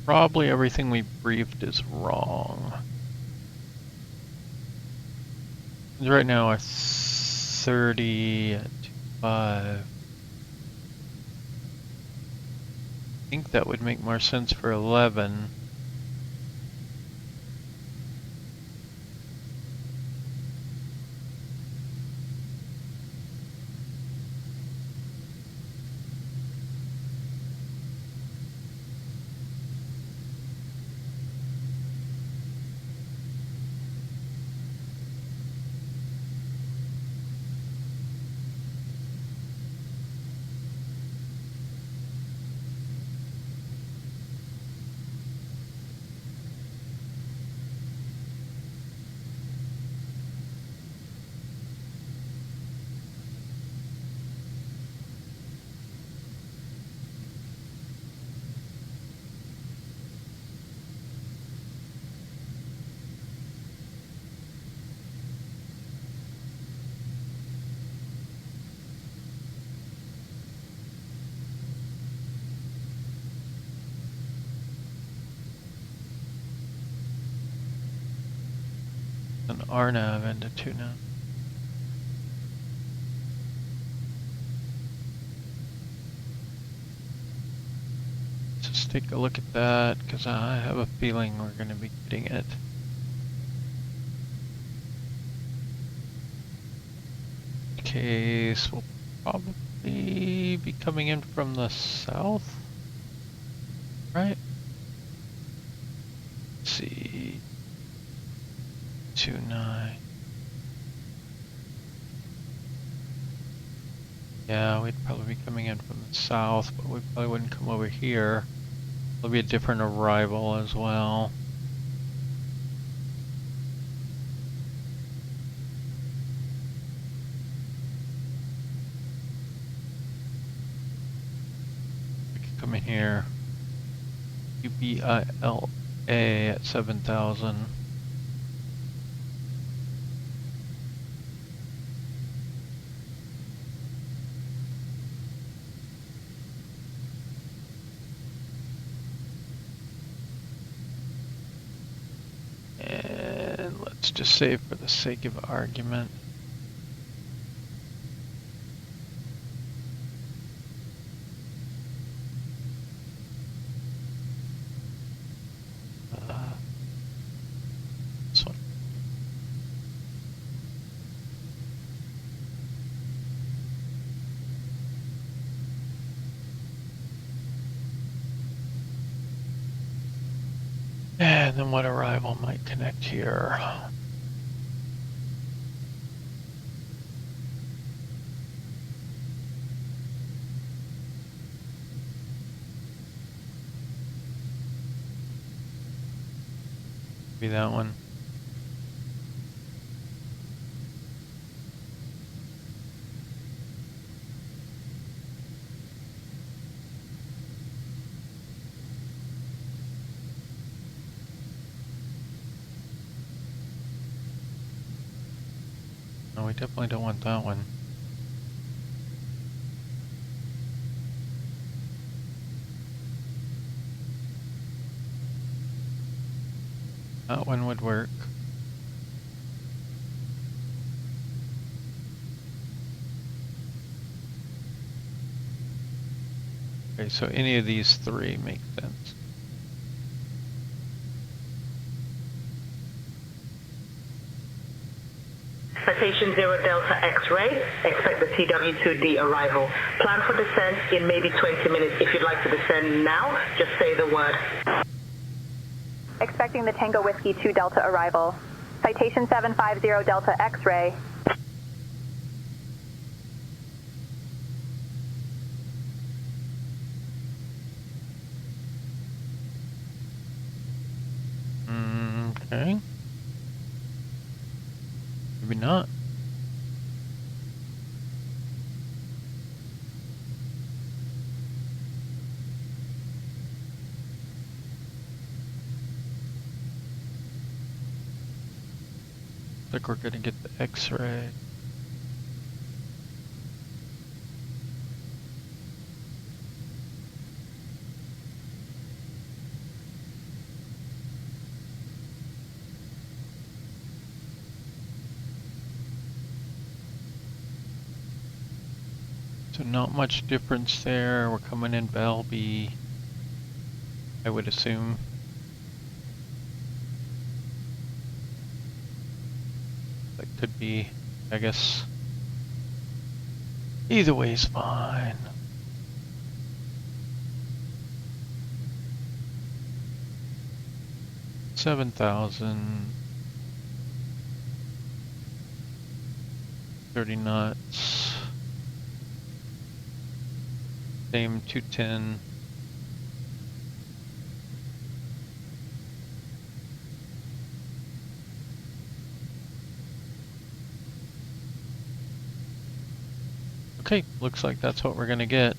Probably everything we briefed is wrong. Right now we're 30 at 5. I think that would make more sense for 11. An RNAV into tuna. Just take a look at that, because I have a feeling we're going to be getting it. Case will probably be coming in from the south, right? Let's see. 29. Yeah, we'd probably be coming in from the south, but we probably wouldn't come over here. It'll be a different arrival as well. We could come in here. UBILA at 7,000. Let's just say for the sake of argument. This one. And then what arrival might connect here? Be that one. No, we definitely don't want that one. That one would work. Okay, so any of these three make sense. Citation 0 Delta X-ray, expect the TW2D arrival. Plan for descent in maybe 20 minutes. If you'd like to descend now, just say the word. Expecting the Tango Whiskey 2 Delta arrival. Citation 750 Delta X-ray. Okay. Maybe not. like we're gonna get the X-ray. So not much difference there. We're coming in Bell B, I would assume. That could be, I guess. Either way is fine. $7,000. 30 knots. Same 210. Okay, looks like that's what we're gonna get.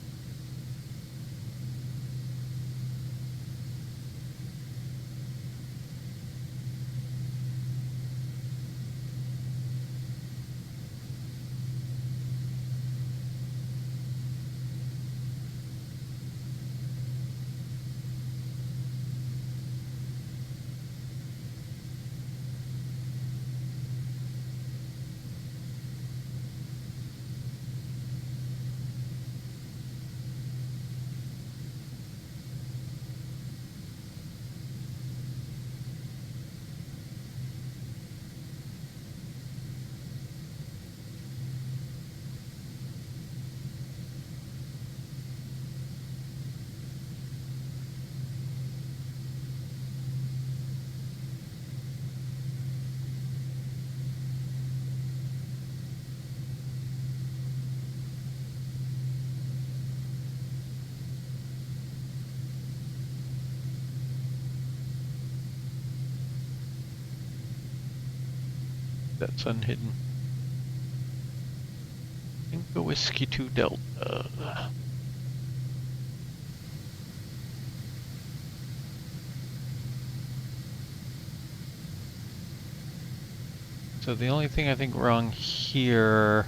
That's unhidden. Inca Whiskey 2 Delta. So the only thing I think wrong here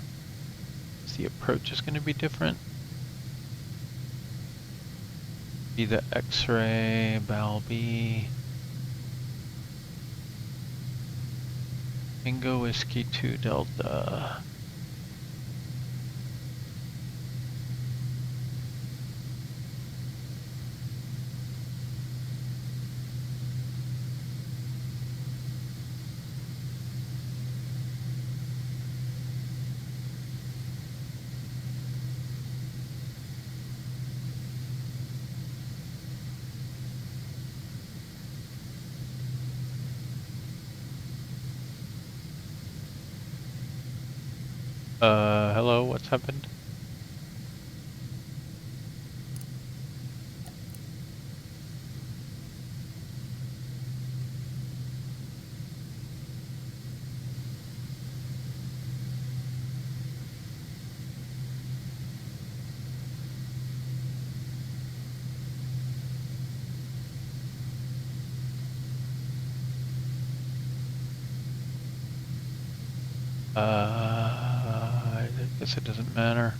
is the approach is going to be different. Be the X-ray, Balby. Bingo Whiskey 2 Delta. Hello, what's happened? I guess it doesn't matter.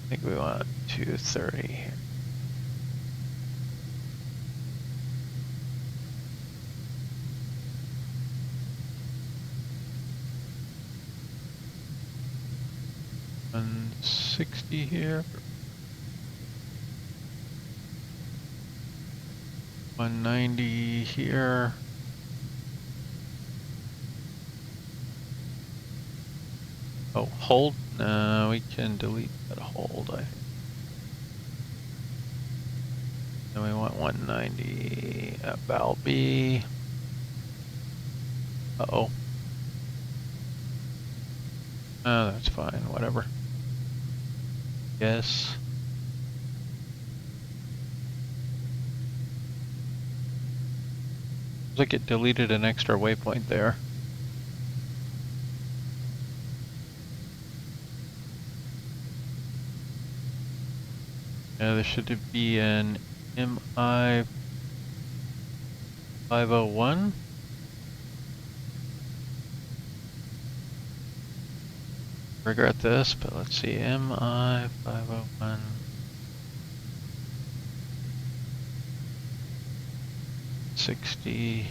I think we want 230 here. $160 here. 190 here. Oh, hold? No, we can delete that hold, I think. Then we want 190 at Balby. Uh-oh. Oh, that's fine, whatever. Yes. Looks like it deleted an extra waypoint there. Yeah, there should be an MI 501. Regret this, but let's see, MI 501. 60.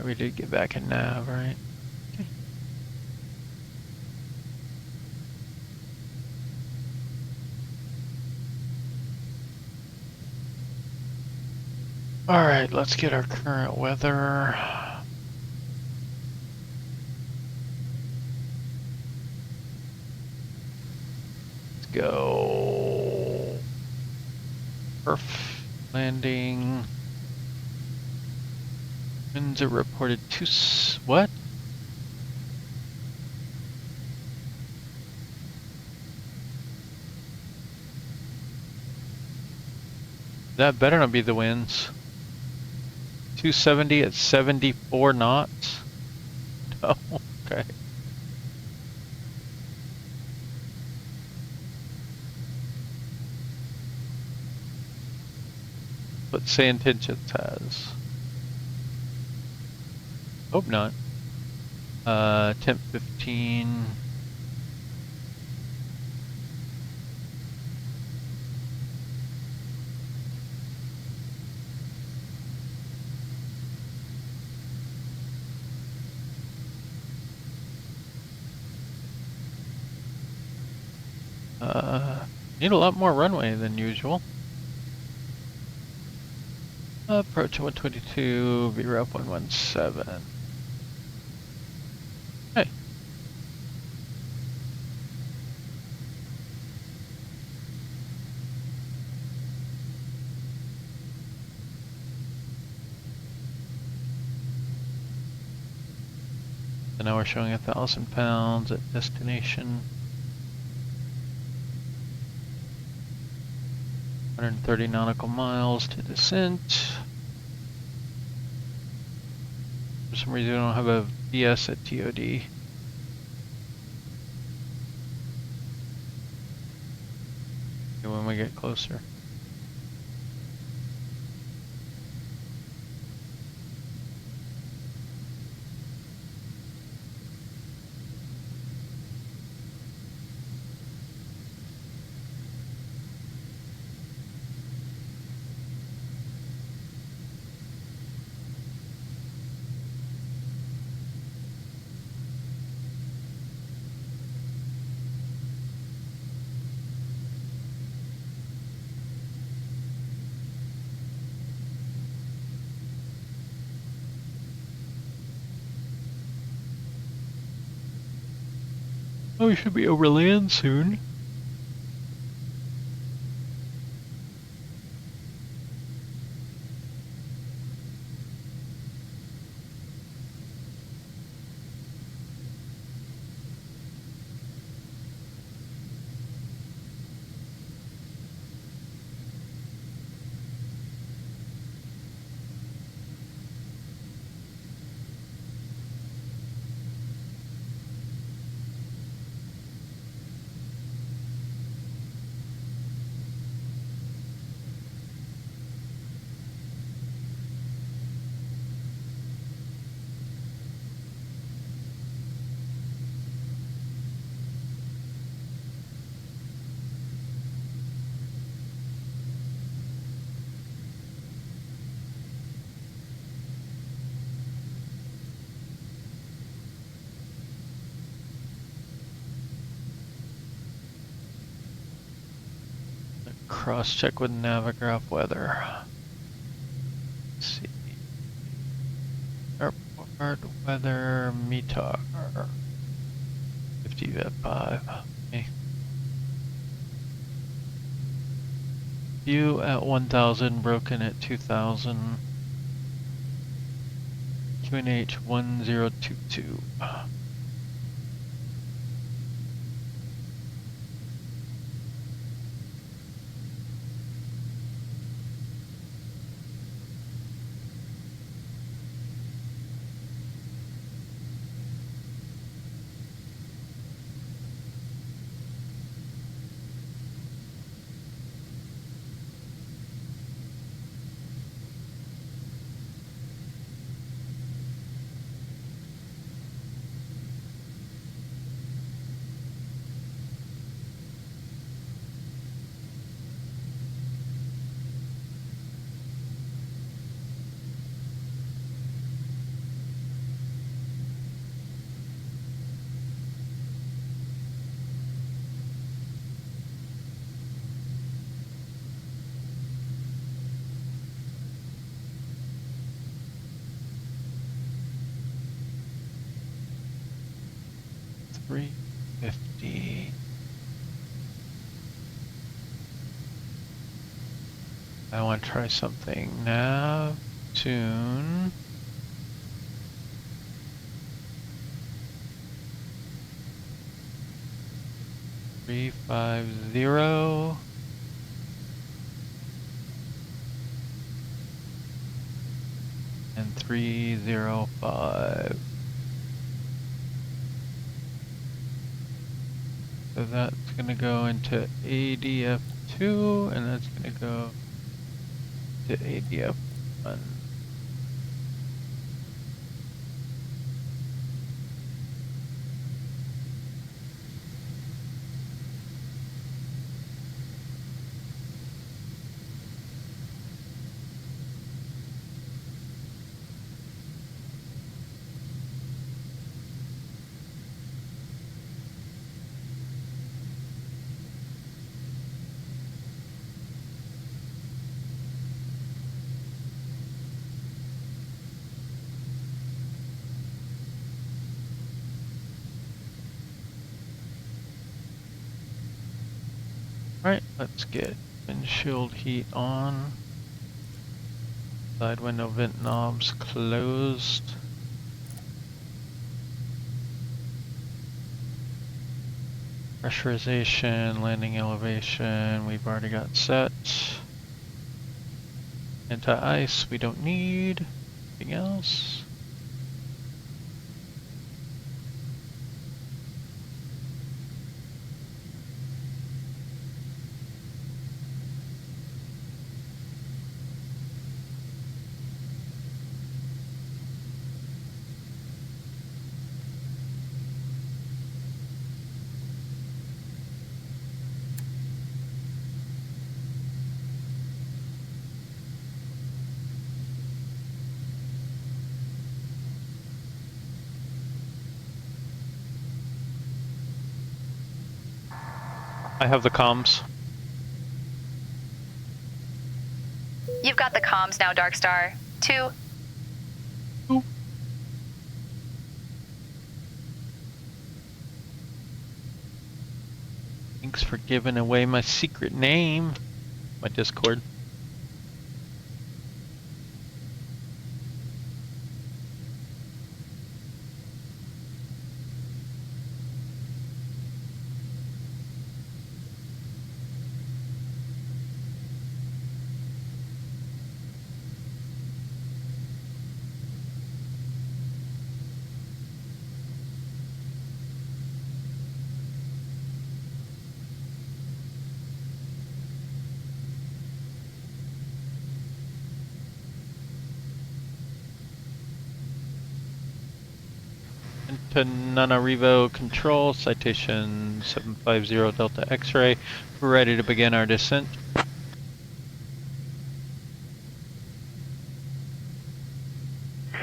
We did get back in nav, right? Okay. All right, let's get our current weather. Let's go. Perf landing. Winds are reported to what? That better not be the winds. 270 at 74 knots. Oh, okay. What say intentions has? Hope not. Temp 15. Need a lot more runway than usual. Approach 122, Beira up 117. Hey. So now we're showing 1,000 pounds at destination. 130 nautical miles to descent. For some reason I don't have a VS at TOD. When we get closer. Oh, we should be over land soon. cross-check with Navigraph weather. Let's see. Airport weather METAR. 50 at 5. Okay. View at 1000, broken at 2000. QNH 1022. $350. I want to try something. Nav tune. $350. And 305. So that's going to go into ADF2, and that's going to go to ADF1. Alright, let's get windshield heat on. Side window vent knobs closed. Pressurization, landing elevation, we've already got set. Anti-ice, we don't need. Anything else? I have the comms. You've got the comms now, Darkstar. 2. Thanks for giving away my secret name. My Discord. Antananarivo control, citation 750 Delta X-ray. We're ready to begin our descent.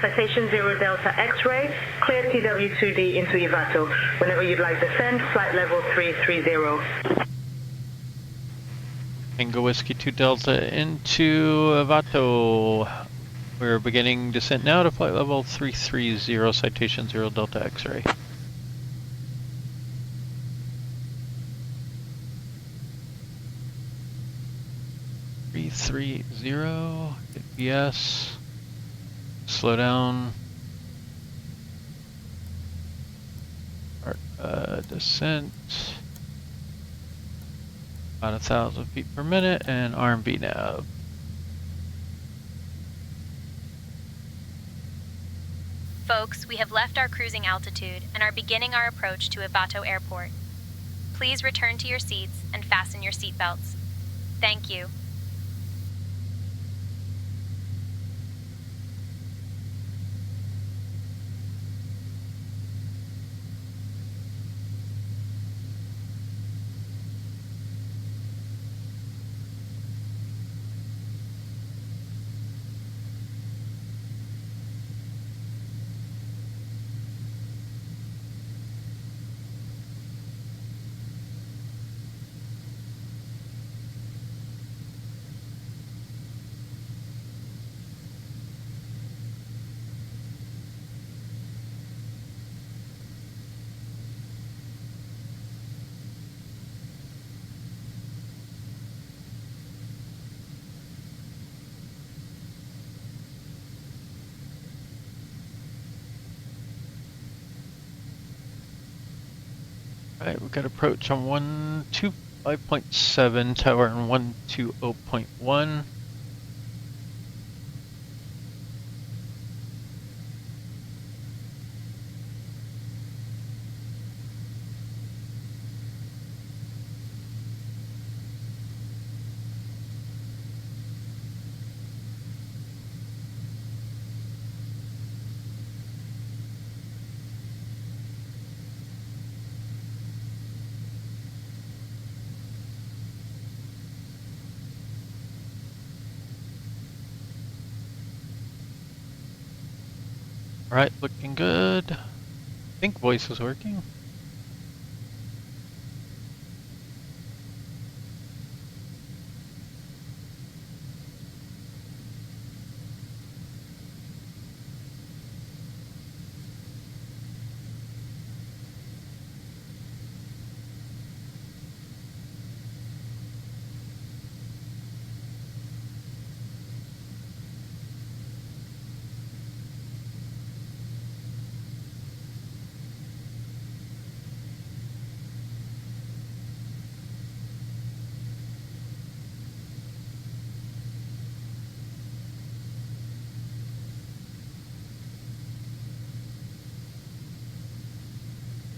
Citation 0 Delta X-ray, clear TW2D into Ivato. Whenever you'd like descent, flight level 330. Tango Whiskey 2 Delta into Avato. We're beginning descent now to flight level 330, citation 0 Delta X-ray. ABS. Slow down. Descent. About 1,000 feet per minute and RMB nav. Folks, we have left our cruising altitude and are beginning our approach to Avato Airport. Please return to your seats and fasten your seatbelts. Thank you. Alright, we've got approach on 125.7, tower on 120.1. Alright, looking good. I think voice is working.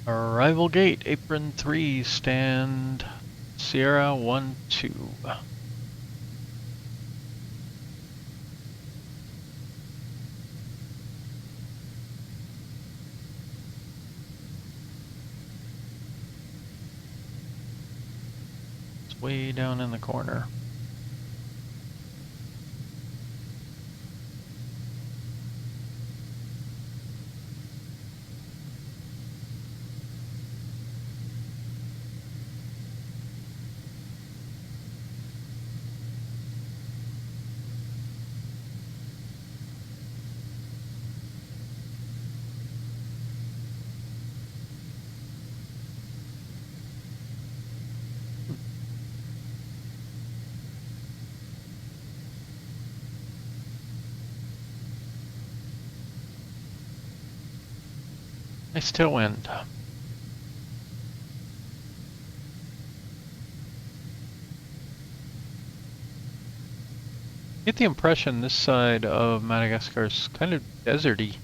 Arrival gate, apron 3, stand Sierra 1-2. It's way down in the corner. Nice tailwind. Get the impression this side of Madagascar is kind of deserty.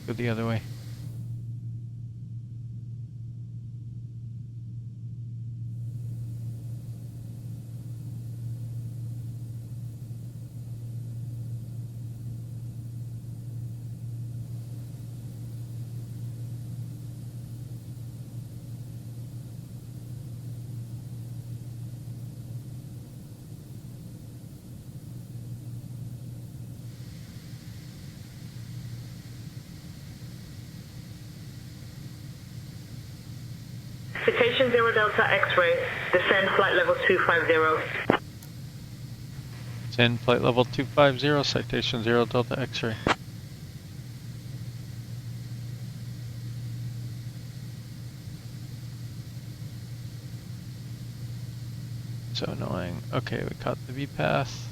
Go the other way. Citation 0 Delta X-ray, descend flight level 250. Descend flight level 250, citation 0 Delta X-ray. So annoying. Okay, we caught the V path.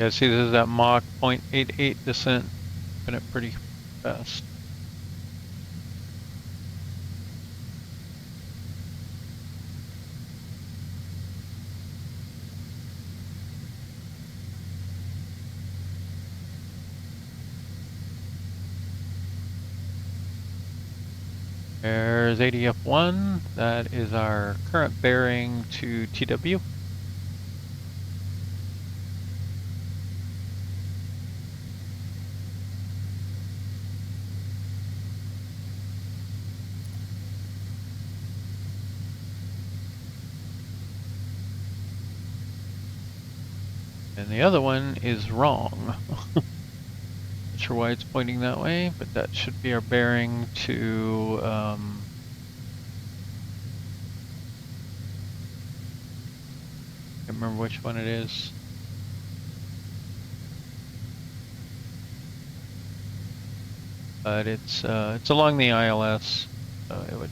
Yeah, see, this is that Mach 0.88 descent. Been it pretty fast. There's ADF1. That is our current bearing to TW. And the other one is wrong. Not sure why it's pointing that way, but that should be our bearing to can't remember which one it is. But it's along the ILS. It would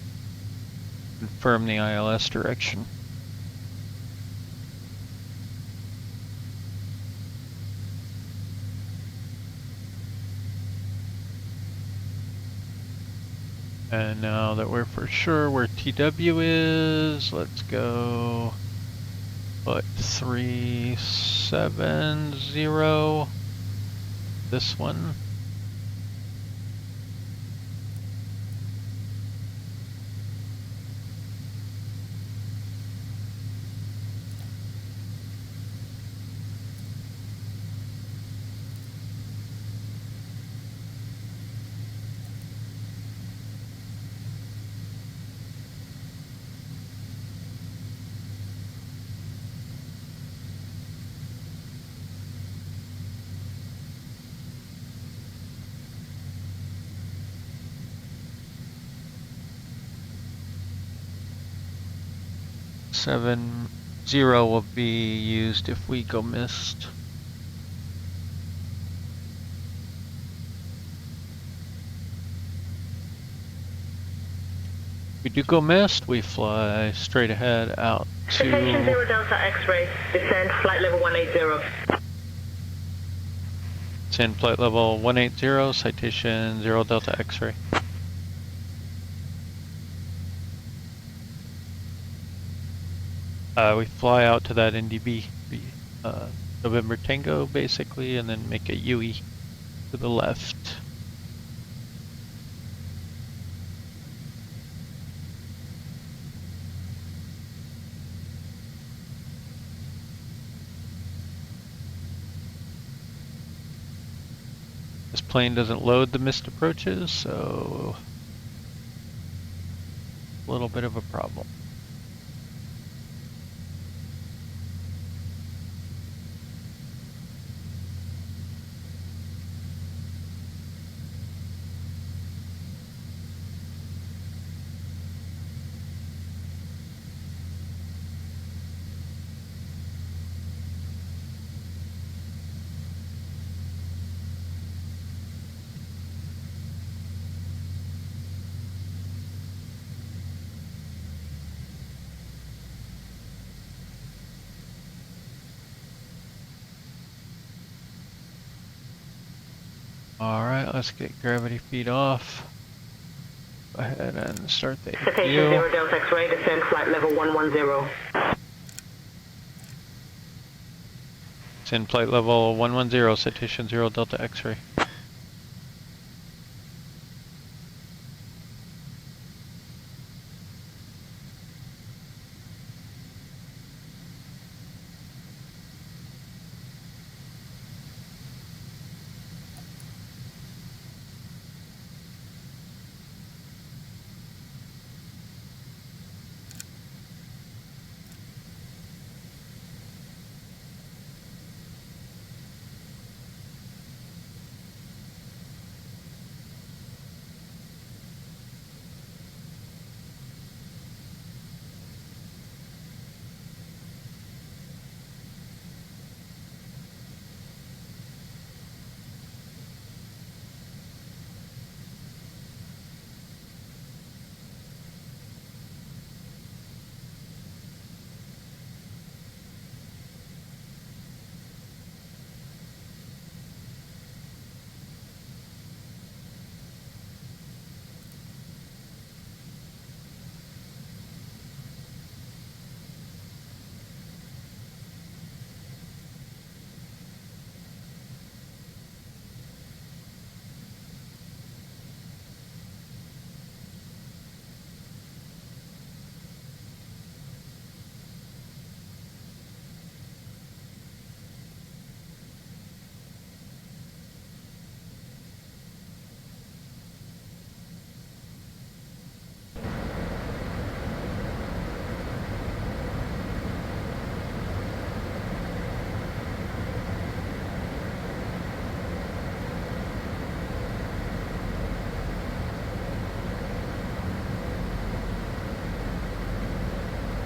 confirm the ILS direction. And now that we're for sure where TW is, let's go put 370, this one. Seven zero will be used if we go missed. If we do go missed, we fly straight ahead out to Citation 0 Delta X-ray, descend flight level 180. Descend flight level 180, citation 0 Delta X-ray. We fly out to that NDB, November Tango basically, and then make a UE to the left. This plane doesn't load the missed approaches, so a little bit of a problem. Alright, let's get gravity feed off. Go ahead and start the Citation APU. 0 Delta X-ray, descend flight level 110. It's in flight level 110, Citation 0 Delta X-ray.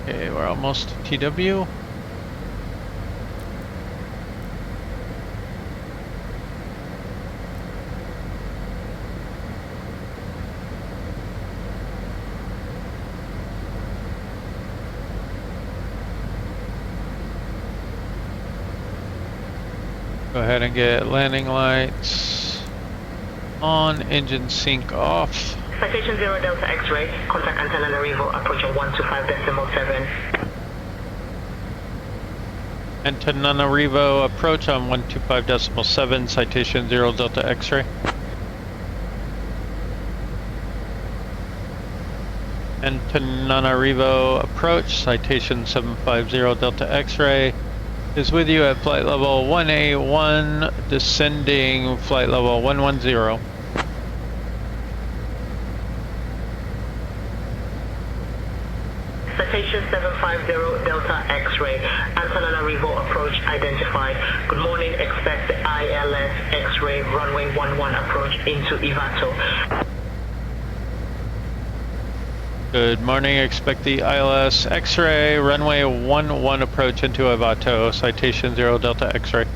Okay, we're almost to TW. Go ahead and get landing lights on, engine sync off. Citation 0 Delta X-ray, contact Antananarivo, approaching 125.7. Antananarivo approach on 125.7, citation 0 Delta X-ray. Antananarivo approach, citation 750 Delta X-ray. Is with you at flight level 1A1, descending flight level 110. Citation 750 Delta X-ray, Antananarivo approach identified. Good morning, expect the ILS X-ray runway 11 approach into Ivato. Good morning, expect the ILS X-ray runway 11 approach into Ivato, citation 0 Delta X-ray.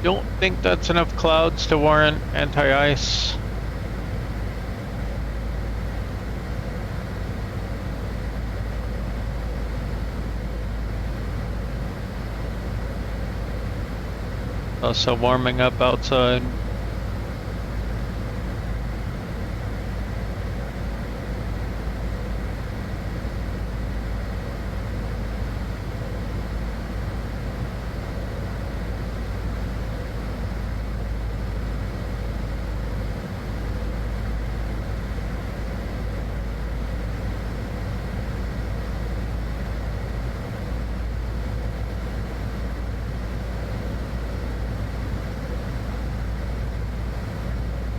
Don't think that's enough clouds to warrant anti-ice. Also warming up outside.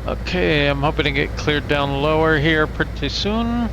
Okay, I'm hoping to get cleared down lower here pretty soon.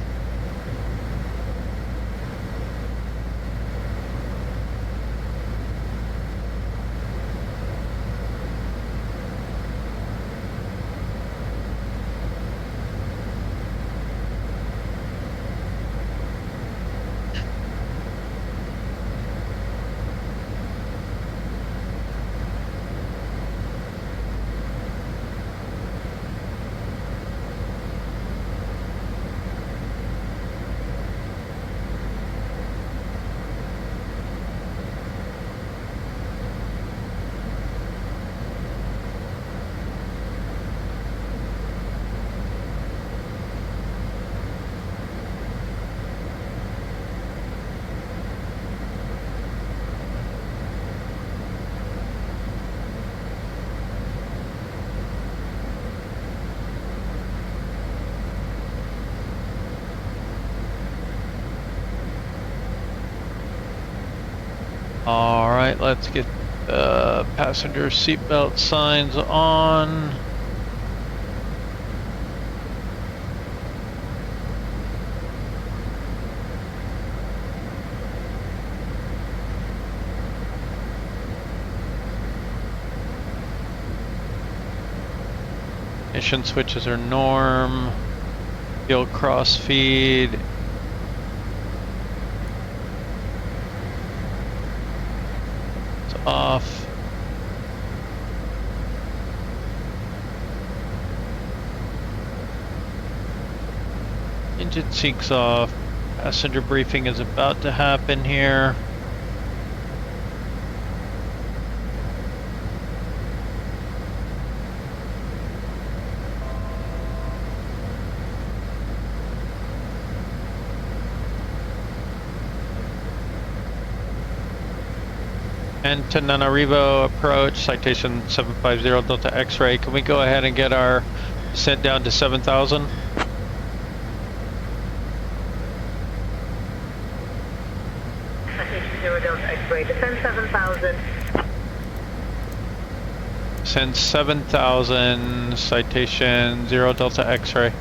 All right, let's get the passenger seatbelt signs on. Ignition switches are norm. Fuel cross feed. It's off. Engine seek's off. Passenger briefing is about to happen here. Antananarivo approach, citation 750 Delta X-ray. Can we go ahead and get our descent down to 7,000? Citation 0 Delta X-ray, descend 7,000. Descend 7,000, citation 0 Delta X-ray.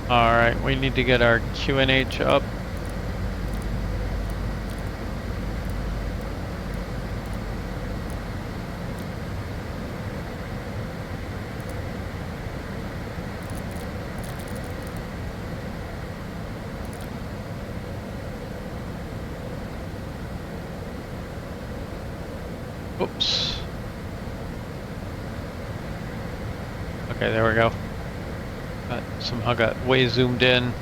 Alright, we need to get our QNH up. Oops. Okay, there we go. Somehow got way zoomed in.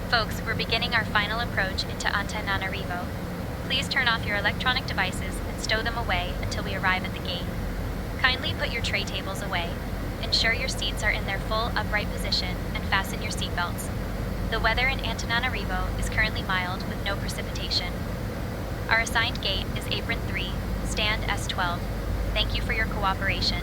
Folks, we're beginning our final approach into Antananarivo. Please turn off your electronic devices and stow them away until we arrive at the gate. Kindly put your tray tables away. Ensure your seats are in their full upright position and fasten your seatbelts. The weather in Antananarivo is currently mild with no precipitation. Our assigned gate is Apron 3, stand S12. Thank you for your cooperation.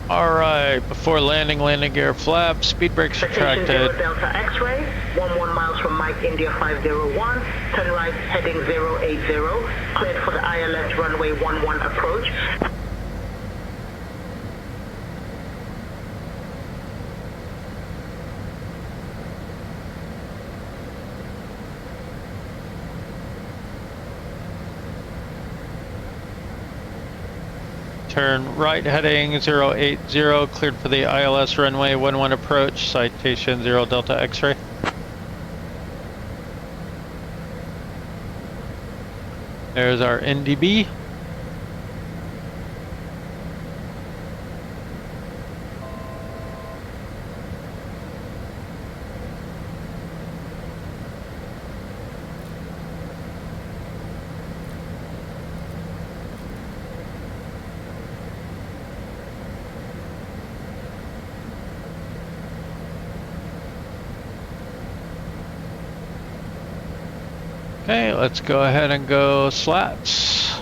Alright, before landing gear flap, speed brakes retracted. 0 Delta X-ray, 11 miles from Mike India 501, turn right heading 080, cleared for the ILS runway 11 approach. Turn right heading 080, cleared for the ILS runway 11 approach, citation 0 Delta X-ray. There's our NDB. Okay, let's go ahead and go slats.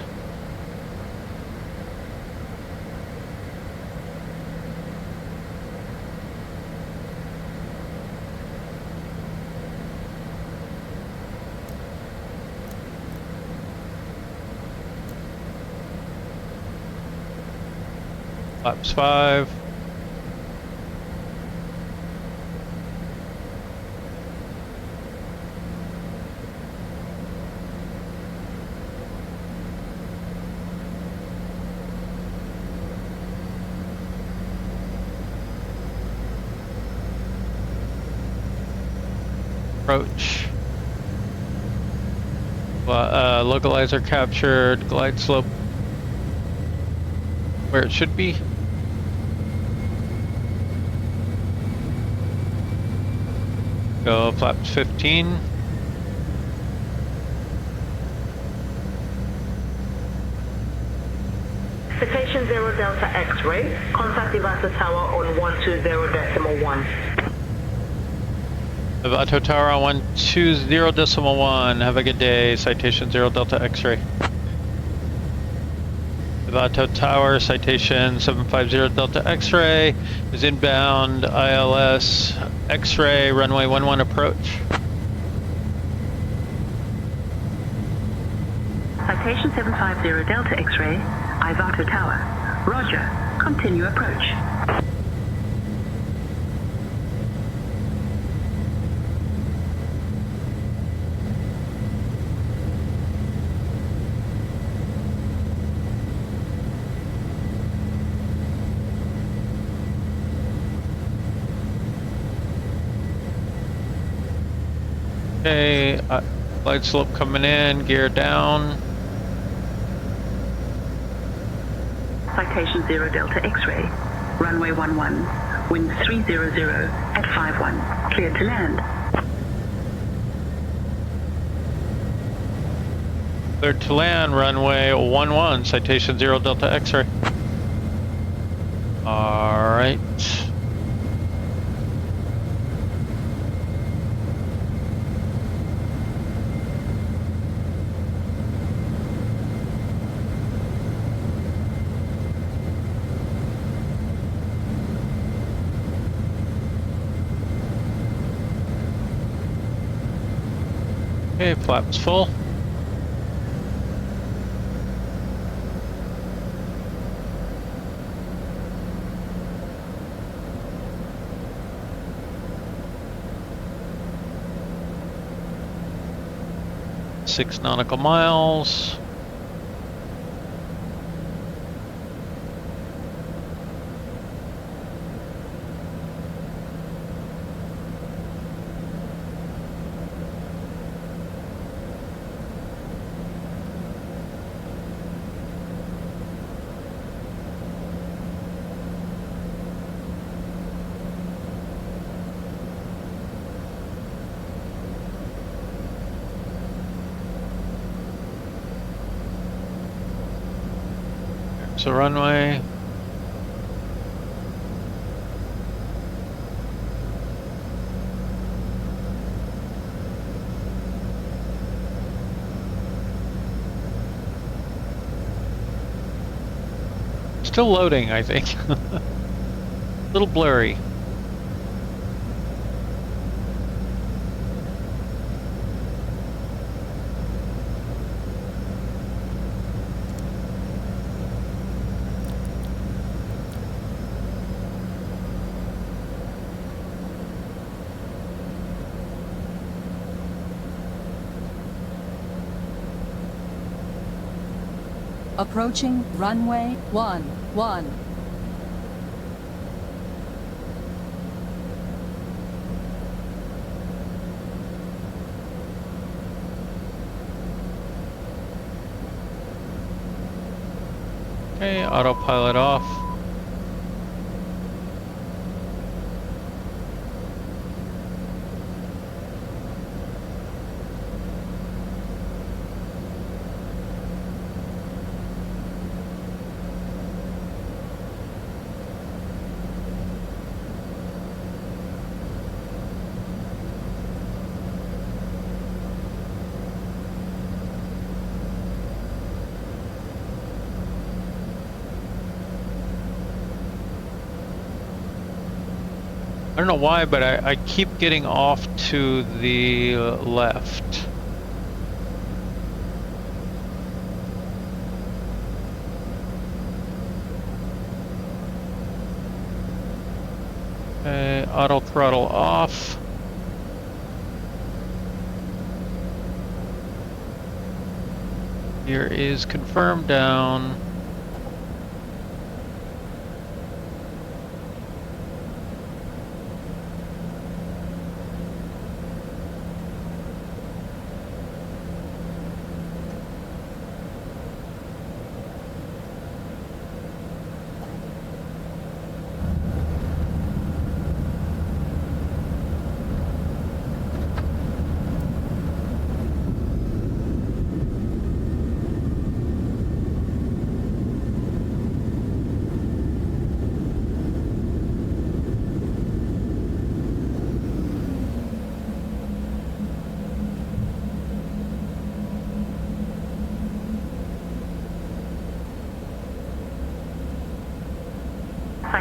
Flaps 5. Approach. Localizer captured. Glide slope where it should be. Go Go flaps 15. Citation 0 Delta X-ray. Contact Ivato Tower on 120.1. Ivato Tower on 120.1. Have a good day. Citation 0 Delta X-ray. Ivato Tower, citation 750 Delta X-ray is inbound ILS X-ray runway 11 approach. Citation 750 Delta X-ray, Ivato Tower. Roger. Continue approach. Okay, glide slope coming in, gear down. Citation 0 Delta X-ray, runway 11, wind 300 at 51, cleared to land. Cleared to land, runway 11, citation 0 Delta X-ray. Alright. Okay, flaps full. Six nautical miles. So runway. Still loading, I think. A little blurry. Approaching runway 11. Okay, autopilot off. I don't know why, but I keep getting off to the left. Okay, auto throttle off. Here is confirmed down.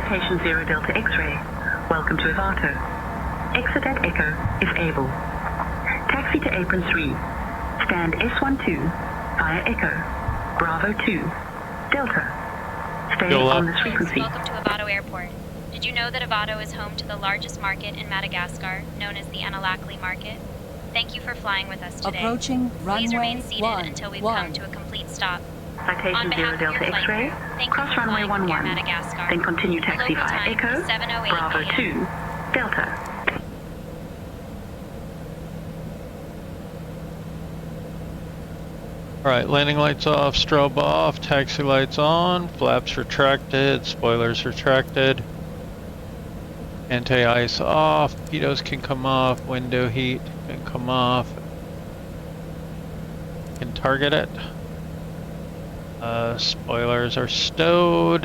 Citation 0 Delta X-ray. Welcome to Ivato. Exit at Echo, if able. Taxi to apron 3. Stand S12 via Echo. Bravo 2. Delta. Stay on this frequency. Welcome to Ivato Airport. Did you know that Ivato is home to the largest market in Madagascar, known as the Antananarivo market? Thank you for flying with us today. Approaching Please remain runway seated 1, until we've 1. come to a complete stop. Citation On 0 behalf of Delta your flight X-ray. crew, thank you Cross for runway flying with Air 11. Madagascar. Then continue taxi Local via time Echo. is 7:08 Bravo a.m. 2. Delta. Alright, landing lights off, strobe off, taxi lights on, flaps retracted, spoilers retracted. Anti-ice off, pitos can come off, window heat can come off. Can target it. Spoilers are stowed.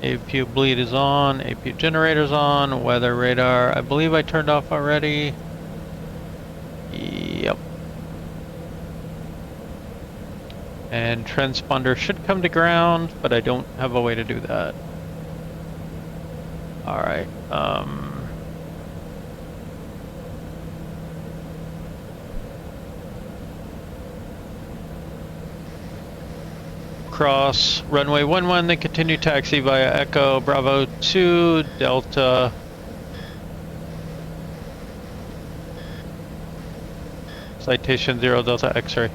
APU bleed is on, APU generator's on, weather radar, I believe I turned off already. Yep. And transponder should come to ground, but I don't have a way to do that. Alright, cross runway 11, then continue taxi via Echo, Bravo 2, Delta. Citation 0 Delta X-ray.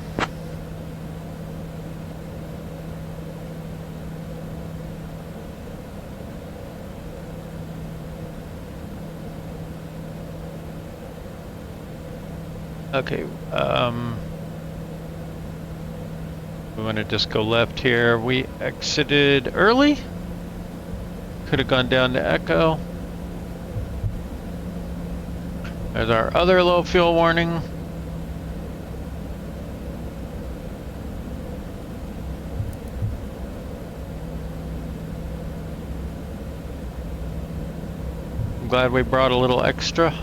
Okay, we want to just go left here. We exited early. Could have gone down to Echo. There's our other low fuel warning. I'm glad we brought a little extra.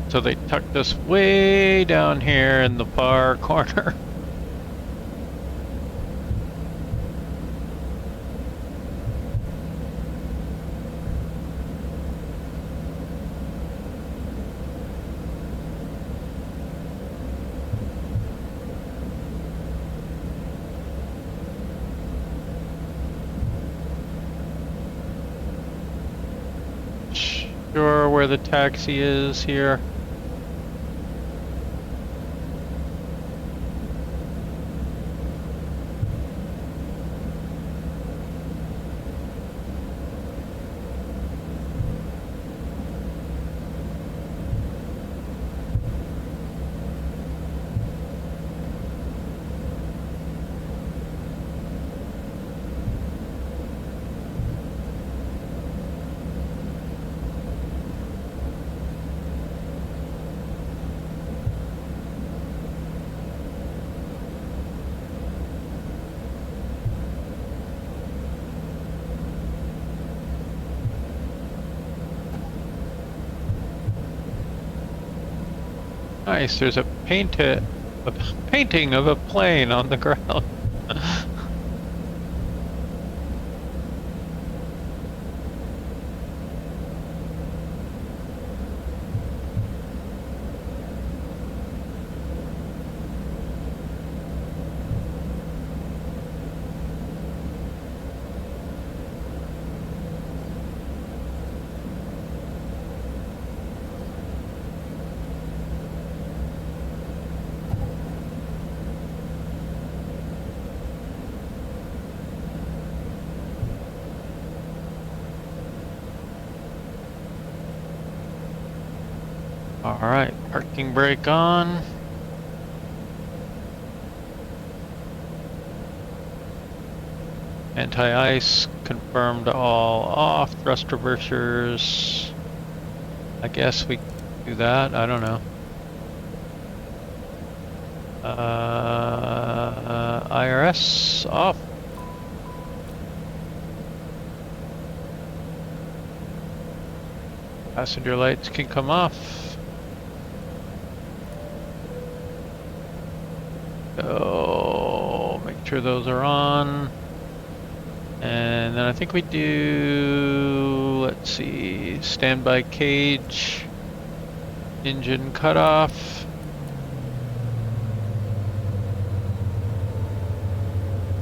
So they tucked us way down here in the far corner. Sure where the taxi is here. Nice, there's a painting of a plane on the ground. Alright, parking brake on. Anti-ice confirmed all off. Thrust reversers. I guess we do that. I don't know. IRS off. Passenger lights can come off. So make sure those are on. And then I think we do, let's see, standby cage, engine cutoff.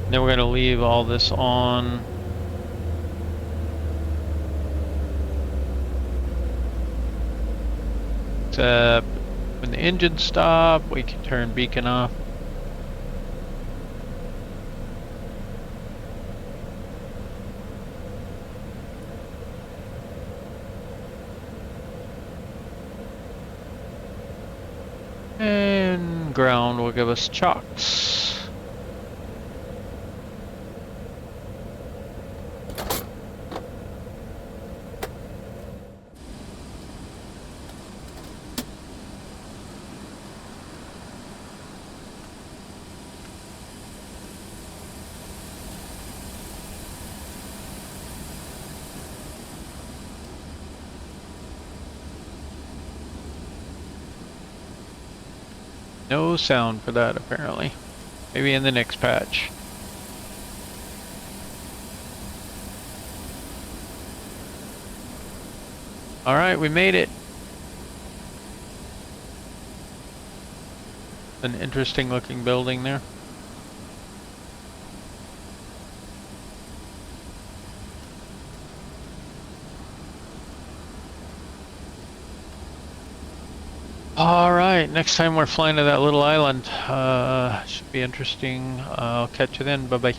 And then we're going to leave all this on. Except when the engine stops, we can turn beacon off. And ground will give us chocks. No sound for that, apparently. Maybe in the next patch. Alright, we made it. An interesting looking building there. Alright, next time we're flying to that little island. Should be interesting. I'll catch you then. Bye-bye.